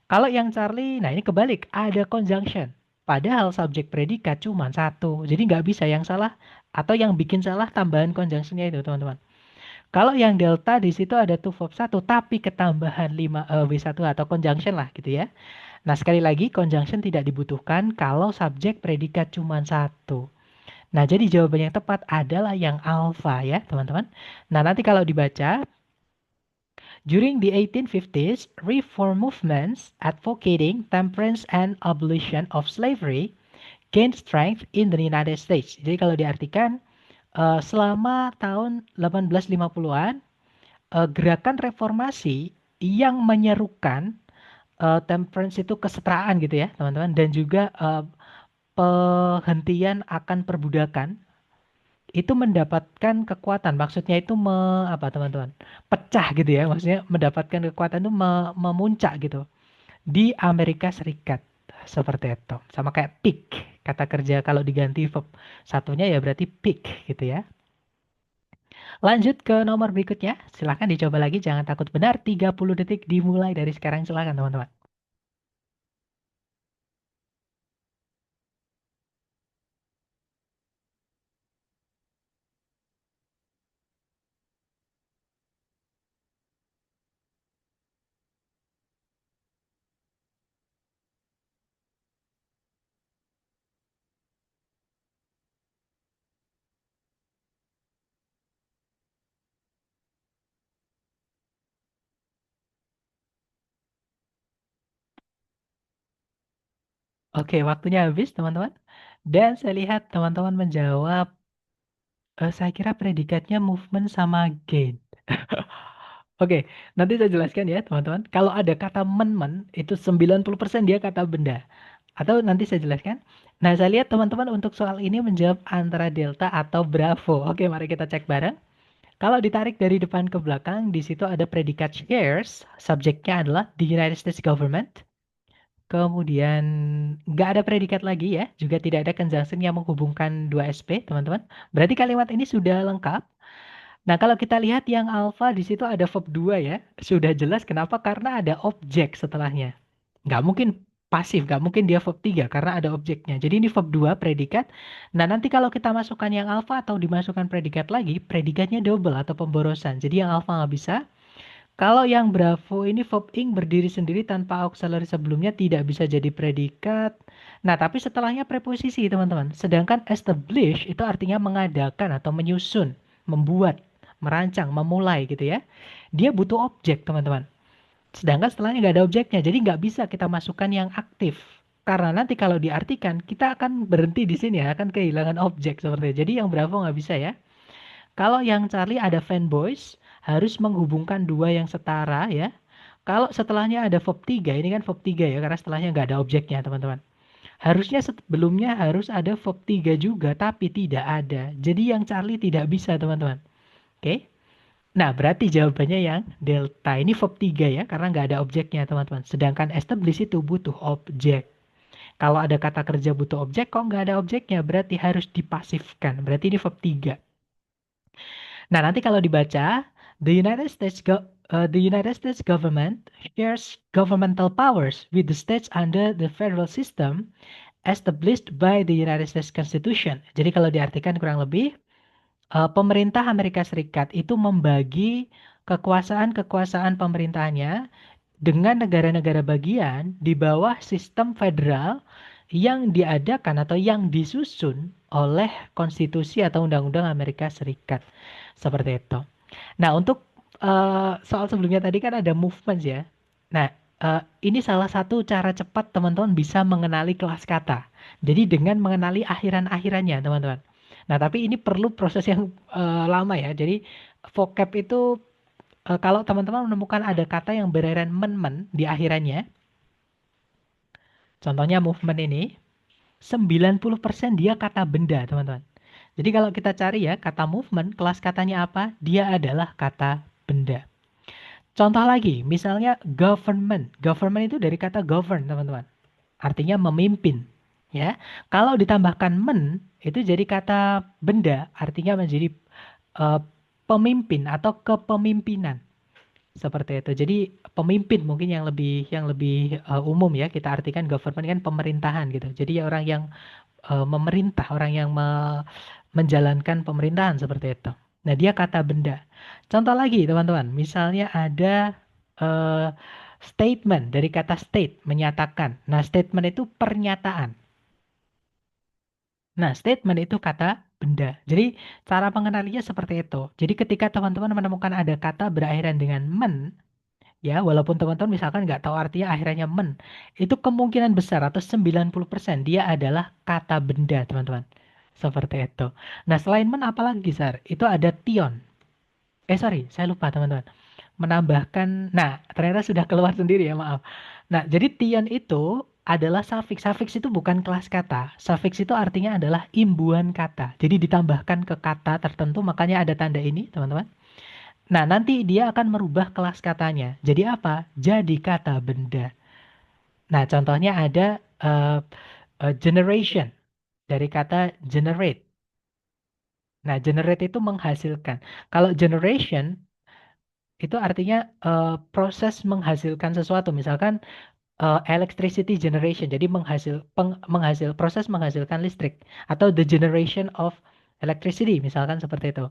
Kalau yang Charlie, nah ini kebalik, ada conjunction. Padahal subjek predikat cuma satu, jadi nggak bisa yang salah, atau yang bikin salah tambahan conjunctionnya itu, teman-teman. Kalau yang delta di situ ada to verb satu, tapi ketambahan 5 W1 atau conjunction lah gitu ya. Nah, sekali lagi, conjunction tidak dibutuhkan kalau subjek predikat cuma satu. Nah, jadi jawaban yang tepat adalah yang alpha ya, teman-teman. Nah, nanti kalau dibaca, during the 1850s, reform movements advocating temperance and abolition of slavery gained strength in the United States. Jadi kalau diartikan, selama tahun 1850-an, gerakan reformasi yang menyerukan temperance itu kesetaraan gitu ya, teman-teman, dan juga penghentian akan perbudakan itu mendapatkan kekuatan. Maksudnya itu apa teman-teman? Pecah gitu ya. Maksudnya mendapatkan kekuatan itu memuncak gitu di Amerika Serikat. Seperti itu. Sama kayak peak. Kata kerja kalau diganti verb satunya ya berarti peak gitu ya. Lanjut ke nomor berikutnya. Silahkan dicoba lagi. Jangan takut benar. 30 detik dimulai dari sekarang. Silahkan teman-teman. Oke, waktunya habis, teman-teman. Dan saya lihat teman-teman menjawab, saya kira predikatnya movement sama gain. Oke, nanti saya jelaskan ya, teman-teman. Kalau ada kata men-men, itu 90% dia kata benda. Atau nanti saya jelaskan. Nah, saya lihat teman-teman untuk soal ini menjawab antara delta atau bravo. Oke, mari kita cek bareng. Kalau ditarik dari depan ke belakang, di situ ada predikat shares. Subjeknya adalah the United States Government. Kemudian nggak ada predikat lagi ya, juga tidak ada conjunction yang menghubungkan dua SP, teman-teman. Berarti kalimat ini sudah lengkap. Nah, kalau kita lihat yang alpha di situ ada verb 2 ya. Sudah jelas kenapa? Karena ada objek setelahnya. Nggak mungkin pasif, nggak mungkin dia verb 3 karena ada objeknya. Jadi ini verb 2 predikat. Nah, nanti kalau kita masukkan yang alpha atau dimasukkan predikat lagi, predikatnya double atau pemborosan. Jadi yang alpha nggak bisa, kalau yang Bravo ini verb ing berdiri sendiri tanpa auxiliary sebelumnya tidak bisa jadi predikat. Nah, tapi setelahnya preposisi, teman-teman. Sedangkan establish itu artinya mengadakan atau menyusun, membuat, merancang, memulai gitu ya. Dia butuh objek, teman-teman. Sedangkan setelahnya nggak ada objeknya, jadi nggak bisa kita masukkan yang aktif. Karena nanti kalau diartikan, kita akan berhenti di sini ya, akan kehilangan objek seperti itu. Jadi yang Bravo nggak bisa ya. Kalau yang Charlie ada fanboys, harus menghubungkan dua yang setara ya. Kalau setelahnya ada verb 3, ini kan verb 3 ya, karena setelahnya nggak ada objeknya teman-teman. Harusnya sebelumnya harus ada verb 3 juga, tapi tidak ada. Jadi yang Charlie tidak bisa teman-teman. Oke? Nah, berarti jawabannya yang delta. Ini verb 3 ya, karena nggak ada objeknya teman-teman. Sedangkan establish itu butuh objek. Kalau ada kata kerja butuh objek, kok nggak ada objeknya? Berarti harus dipasifkan. Berarti ini verb 3. Nah, nanti kalau dibaca, the United States government shares governmental powers with the states under the federal system established by the United States Constitution. Jadi kalau diartikan kurang lebih, pemerintah Amerika Serikat itu membagi kekuasaan-kekuasaan pemerintahannya dengan negara-negara bagian di bawah sistem federal yang diadakan atau yang disusun oleh konstitusi atau undang-undang Amerika Serikat. Seperti itu. Nah, untuk soal sebelumnya tadi kan ada movement ya. Nah, ini salah satu cara cepat teman-teman bisa mengenali kelas kata. Jadi dengan mengenali akhiran-akhirannya, teman-teman. Nah, tapi ini perlu proses yang lama ya. Jadi vocab itu kalau teman-teman menemukan ada kata yang berakhiran men-men di akhirannya, contohnya movement ini, 90% dia kata benda, teman-teman. Jadi kalau kita cari ya, kata movement, kelas katanya apa? Dia adalah kata benda. Contoh lagi, misalnya government. Government itu dari kata govern, teman-teman. Artinya memimpin. Ya, kalau ditambahkan men, itu jadi kata benda, artinya menjadi eh, pemimpin atau kepemimpinan. Seperti itu. Jadi pemimpin mungkin yang lebih umum ya kita artikan government kan pemerintahan gitu. Jadi ya orang yang memerintah, orang yang menjalankan pemerintahan seperti itu. Nah, dia kata benda. Contoh lagi, teman-teman. Misalnya ada eh, statement dari kata state, menyatakan. Nah, statement itu pernyataan. Nah, statement itu kata benda. Jadi, cara pengenalinya seperti itu. Jadi, ketika teman-teman menemukan ada kata berakhiran dengan men, ya, walaupun teman-teman misalkan nggak tahu artinya akhirnya men, itu kemungkinan besar atau 90% dia adalah kata benda, teman-teman. Seperti itu. Nah, selain men apalagi, Sar? Itu ada tion. Sorry, saya lupa, teman-teman. Menambahkan, nah, ternyata sudah keluar sendiri ya, maaf. Nah, jadi tion itu adalah suffix. Suffix itu bukan kelas kata. Suffix itu artinya adalah imbuhan kata. Jadi ditambahkan ke kata tertentu, makanya ada tanda ini, teman-teman. Nah, nanti dia akan merubah kelas katanya. Jadi apa? Jadi kata benda. Nah, contohnya ada uh, generation dari kata generate. Nah, generate itu menghasilkan. Kalau generation itu artinya proses menghasilkan sesuatu. Misalkan electricity generation, jadi proses menghasilkan listrik atau the generation of electricity, misalkan seperti itu.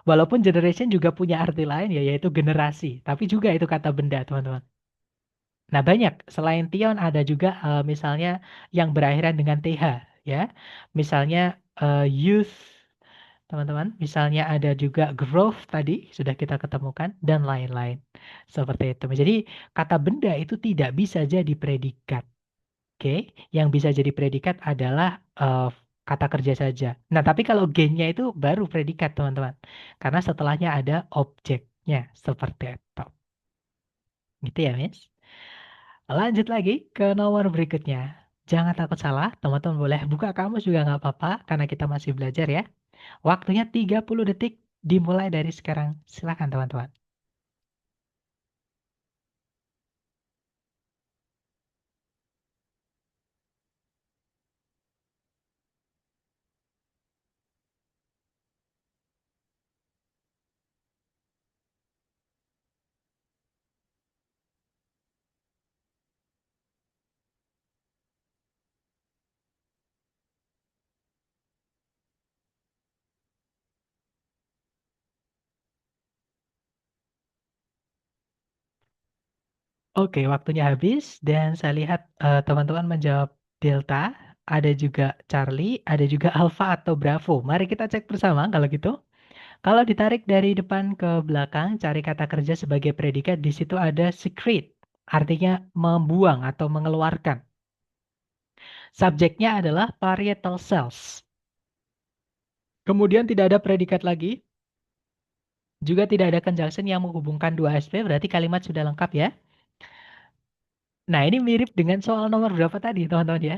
Walaupun generation juga punya arti lain ya, yaitu generasi, tapi juga itu kata benda, teman-teman. Nah, banyak. Selain Tion ada juga misalnya yang berakhiran dengan TH, ya. Misalnya youth, teman-teman. Misalnya ada juga growth tadi, sudah kita ketemukan, dan lain-lain. Seperti itu. Jadi, kata benda itu tidak bisa jadi predikat. Oke, yang bisa jadi predikat adalah kata kerja saja. Nah, tapi kalau gainnya itu baru predikat, teman-teman. Karena setelahnya ada objeknya, seperti itu. Gitu ya, Miss. Lanjut lagi ke nomor berikutnya. Jangan takut salah, teman-teman boleh buka kamus juga nggak apa-apa, karena kita masih belajar ya. Waktunya 30 detik dimulai dari sekarang. Silakan, teman-teman. Oke, waktunya habis dan saya lihat teman-teman menjawab Delta, ada juga Charlie, ada juga Alpha atau Bravo. Mari kita cek bersama kalau gitu. Kalau ditarik dari depan ke belakang, cari kata kerja sebagai predikat, di situ ada secrete, artinya membuang atau mengeluarkan. Subjeknya adalah parietal cells. Kemudian tidak ada predikat lagi, juga tidak ada conjunction yang menghubungkan dua SP, berarti kalimat sudah lengkap ya. Nah, ini mirip dengan soal nomor berapa tadi, teman-teman ya.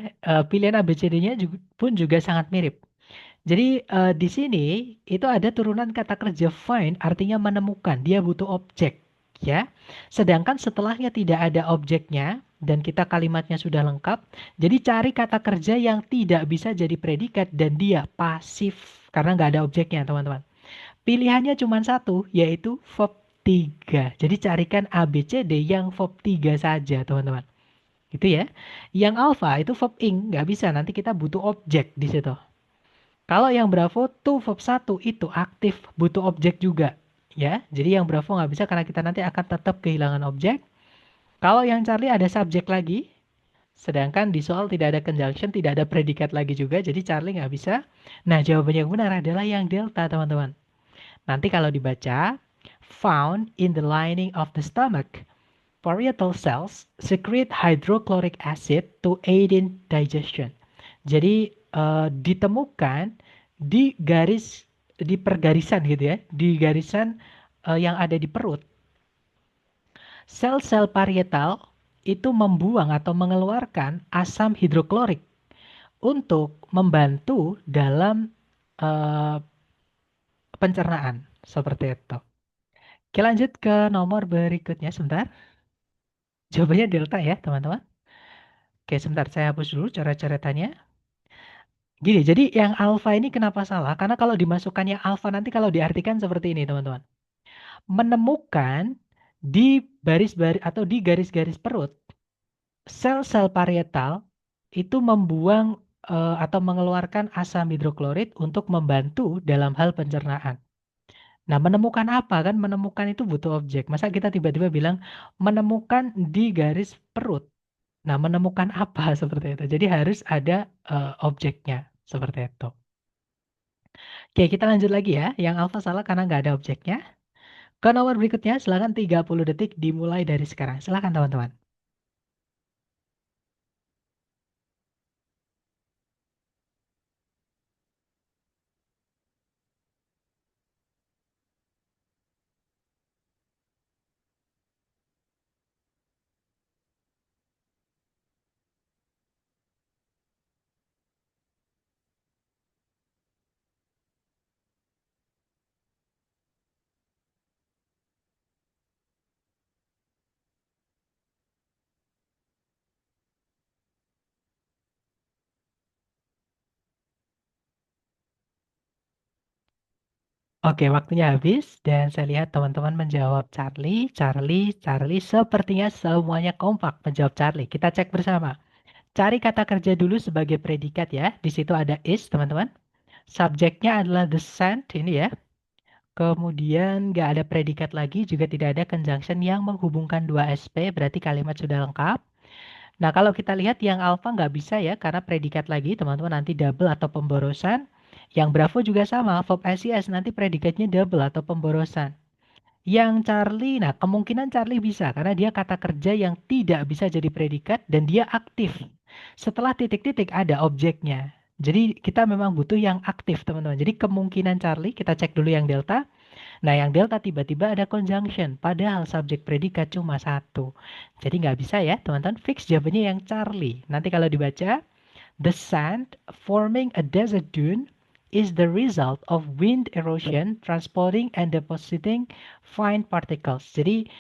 Pilihan ABCD-nya pun juga sangat mirip. Jadi, di sini itu ada turunan kata kerja find, artinya menemukan. Dia butuh objek, ya. Sedangkan setelahnya tidak ada objeknya, dan kita kalimatnya sudah lengkap. Jadi, cari kata kerja yang tidak bisa jadi predikat, dan dia pasif, karena nggak ada objeknya, teman-teman. Pilihannya cuma satu, yaitu verb 3. Jadi, carikan ABCD yang verb 3 saja, teman-teman. Gitu ya. Yang alpha itu verb ing, nggak bisa. Nanti kita butuh objek di situ. Kalau yang Bravo tuh verb 1 itu aktif, butuh objek juga. Ya, jadi yang Bravo nggak bisa karena kita nanti akan tetap kehilangan objek. Kalau yang Charlie ada subjek lagi, sedangkan di soal tidak ada conjunction, tidak ada predikat lagi juga, jadi Charlie nggak bisa. Nah, jawabannya yang benar adalah yang Delta, teman-teman. Nanti kalau dibaca, found in the lining of the stomach, parietal cells secrete hydrochloric acid to aid in digestion. Jadi ditemukan di pergarisan gitu ya, di garisan yang ada di perut. Sel-sel parietal itu membuang atau mengeluarkan asam hidroklorik untuk membantu dalam eh, pencernaan seperti itu. Oke, lanjut ke nomor berikutnya sebentar. Jawabannya delta ya, teman-teman. Oke, sebentar saya hapus dulu coret-coretannya. Gini, jadi yang alfa ini kenapa salah? Karena kalau dimasukkannya alfa nanti kalau diartikan seperti ini, teman-teman. Menemukan di baris-baris atau di garis-garis perut, sel-sel parietal itu membuang atau mengeluarkan asam hidroklorid untuk membantu dalam hal pencernaan. Nah, menemukan apa kan? Menemukan itu butuh objek. Masa kita tiba-tiba bilang menemukan di garis perut? Nah, menemukan apa seperti itu? Jadi harus ada objeknya seperti itu. Oke, kita lanjut lagi ya. Yang alfa salah karena nggak ada objeknya. Ke nomor berikutnya, silakan 30 detik dimulai dari sekarang. Silakan teman-teman. Oke, waktunya habis dan saya lihat teman-teman menjawab Charlie, Charlie, Charlie. Sepertinya semuanya kompak menjawab Charlie. Kita cek bersama. Cari kata kerja dulu sebagai predikat ya. Di situ ada is, teman-teman. Subjeknya adalah the scent, ini ya. Kemudian nggak ada predikat lagi, juga tidak ada conjunction yang menghubungkan dua SP, berarti kalimat sudah lengkap. Nah, kalau kita lihat yang alpha nggak bisa ya, karena predikat lagi, teman-teman nanti double atau pemborosan. Yang bravo juga sama, verb SES nanti predikatnya double atau pemborosan. Yang Charlie, nah kemungkinan Charlie bisa karena dia kata kerja yang tidak bisa jadi predikat dan dia aktif. Setelah titik-titik ada objeknya. Jadi kita memang butuh yang aktif teman-teman. Jadi kemungkinan Charlie, kita cek dulu yang delta. Nah yang delta tiba-tiba ada conjunction. Padahal subjek predikat cuma satu. Jadi nggak bisa ya teman-teman. Fix jawabannya yang Charlie. Nanti kalau dibaca, the sand forming a desert dune is the result of wind erosion transporting and depositing fine particles. Jadi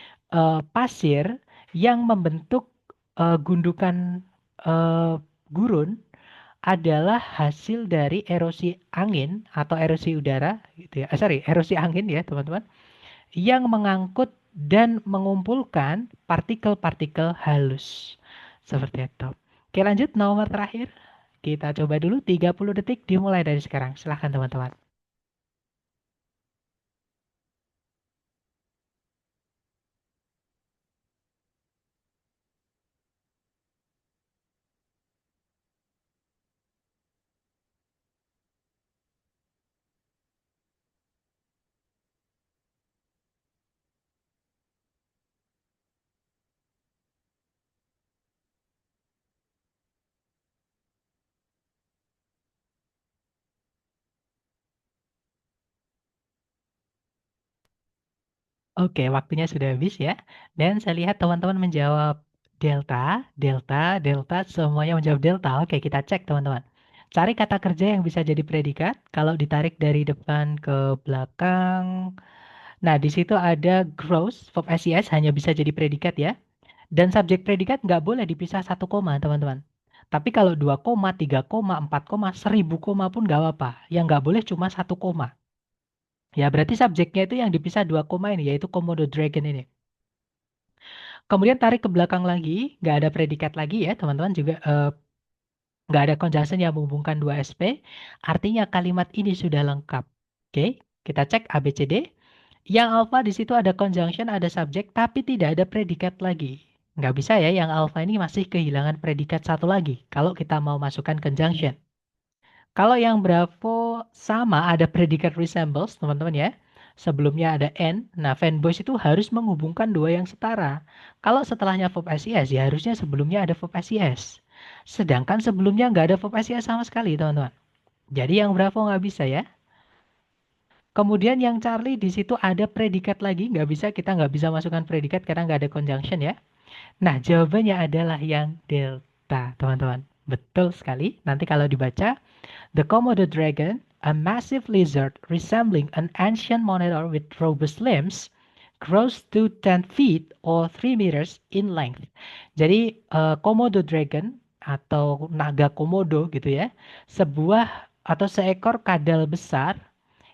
pasir yang membentuk gundukan eh, gurun adalah hasil dari erosi angin atau erosi udara gitu ya. Sorry, erosi angin ya, teman-teman, yang mengangkut dan mengumpulkan partikel-partikel halus. Seperti itu. Oke, lanjut nomor terakhir. Kita coba dulu 30 detik dimulai dari sekarang. Silahkan teman-teman. Oke, waktunya sudah habis ya. Dan saya lihat teman-teman menjawab delta, delta, delta, semuanya menjawab delta. Oke, kita cek teman-teman. Cari kata kerja yang bisa jadi predikat. Kalau ditarik dari depan ke belakang. Nah, di situ ada gross, verb SES hanya bisa jadi predikat ya. Dan subjek predikat nggak boleh dipisah satu koma, teman-teman. Tapi kalau 2 koma, 3 koma, 4 koma, 1000 koma pun nggak apa-apa. Yang nggak boleh cuma satu koma. Ya, berarti subjeknya itu yang dipisah 2 koma ini, yaitu Komodo Dragon ini. Kemudian tarik ke belakang lagi, nggak ada predikat lagi ya, teman-teman juga nggak ada conjunction yang menghubungkan dua SP. Artinya kalimat ini sudah lengkap. Oke, kita cek A, B, C, D. Yang alpha di situ ada conjunction, ada subjek, tapi tidak ada predikat lagi. Nggak bisa ya, yang alpha ini masih kehilangan predikat satu lagi. Kalau kita mau masukkan conjunction. Kalau yang Bravo sama ada predikat resembles, teman-teman ya. Sebelumnya ada N. Nah, fanboys itu harus menghubungkan dua yang setara. Kalau setelahnya verb SES, ya harusnya sebelumnya ada verb SES. Sedangkan sebelumnya nggak ada verb SES sama sekali, teman-teman. Jadi yang Bravo nggak bisa ya. Kemudian yang Charlie di situ ada predikat lagi, nggak bisa, kita nggak bisa masukkan predikat karena nggak ada conjunction ya. Nah, jawabannya adalah yang delta, teman-teman. Betul sekali. Nanti kalau dibaca, the Komodo dragon, a massive lizard resembling an ancient monitor with robust limbs, grows to 10 feet or 3 meters in length. Jadi, Komodo dragon atau naga komodo gitu ya, sebuah atau seekor kadal besar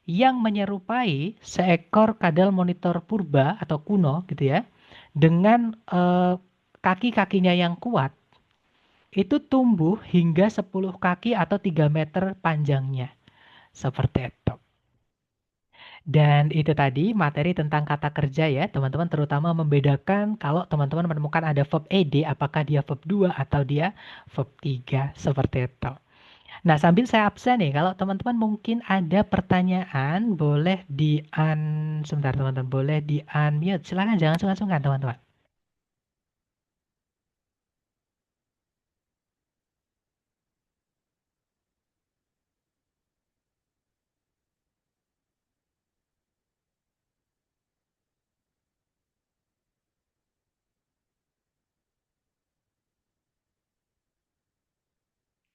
yang menyerupai seekor kadal monitor purba atau kuno gitu ya, dengan kaki-kakinya yang kuat, itu tumbuh hingga 10 kaki atau 3 meter panjangnya. Seperti itu. Dan itu tadi materi tentang kata kerja ya, teman-teman, terutama membedakan kalau teman-teman menemukan ada verb ed, apakah dia verb 2 atau dia verb 3, seperti itu. Nah, sambil saya absen nih, kalau teman-teman mungkin ada pertanyaan, boleh sebentar teman-teman, boleh di unmute. Silakan, jangan sungkan-sungkan teman-teman.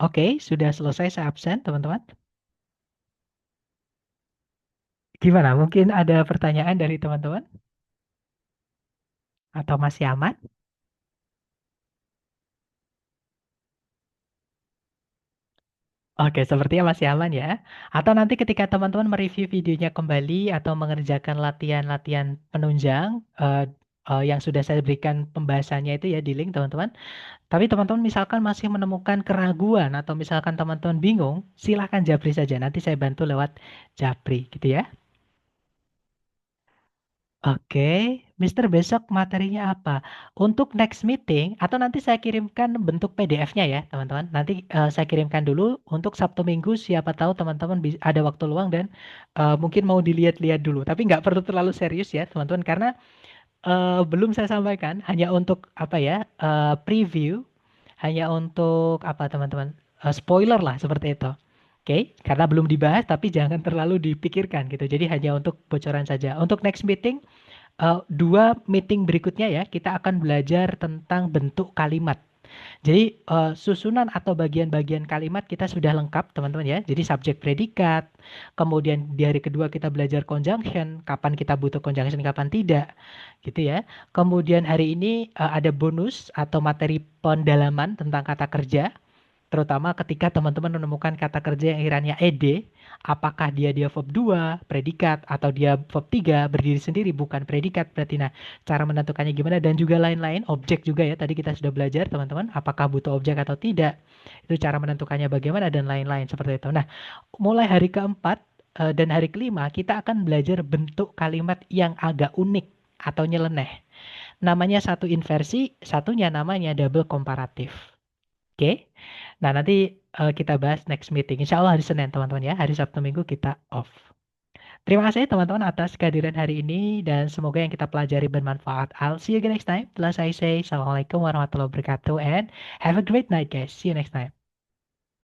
Oke, sudah selesai saya absen, teman-teman. Gimana? Mungkin ada pertanyaan dari teman-teman? Atau masih aman? Oke, sepertinya masih aman ya. Atau nanti ketika teman-teman mereview videonya kembali atau mengerjakan latihan-latihan penunjang yang sudah saya berikan pembahasannya itu ya di link teman-teman. Tapi teman-teman misalkan masih menemukan keraguan atau misalkan teman-teman bingung, silahkan japri saja. Nanti saya bantu lewat japri gitu ya. Oke, Mister besok materinya apa? Untuk next meeting atau nanti saya kirimkan bentuk PDF-nya ya, teman-teman. Nanti saya kirimkan dulu untuk Sabtu Minggu. Siapa tahu teman-teman ada waktu luang dan mungkin mau dilihat-lihat dulu. Tapi nggak perlu terlalu serius ya, teman-teman, karena belum saya sampaikan. Hanya untuk apa ya? Preview, hanya untuk apa, teman-teman? Spoiler lah seperti itu. Oke, karena belum dibahas, tapi jangan terlalu dipikirkan gitu. Jadi hanya untuk bocoran saja. Untuk next meeting. Dua meeting berikutnya ya, kita akan belajar tentang bentuk kalimat. Jadi susunan atau bagian-bagian kalimat kita sudah lengkap teman-teman ya. Jadi subjek predikat. Kemudian di hari kedua kita belajar conjunction, kapan kita butuh conjunction, kapan tidak, gitu ya. Kemudian hari ini ada bonus atau materi pendalaman tentang kata kerja. Terutama ketika teman-teman menemukan kata kerja yang irannya ed, apakah dia verb 2 predikat, atau dia verb 3 berdiri sendiri, bukan predikat berarti. Nah, cara menentukannya gimana, dan juga lain-lain, objek juga ya, tadi kita sudah belajar teman-teman, apakah butuh objek atau tidak, itu cara menentukannya bagaimana, dan lain-lain seperti itu. Nah, mulai hari keempat dan hari kelima, kita akan belajar bentuk kalimat yang agak unik atau nyeleneh. Namanya satu inversi, satunya namanya double komparatif. Oke. Nah, nanti kita bahas next meeting. Insya Allah hari Senin, teman-teman ya. Hari Sabtu Minggu kita off. Terima kasih teman-teman atas kehadiran hari ini dan semoga yang kita pelajari bermanfaat. I'll see you again next time. Telah saya say, Assalamualaikum warahmatullahi wabarakatuh and have a great night guys. See you next time.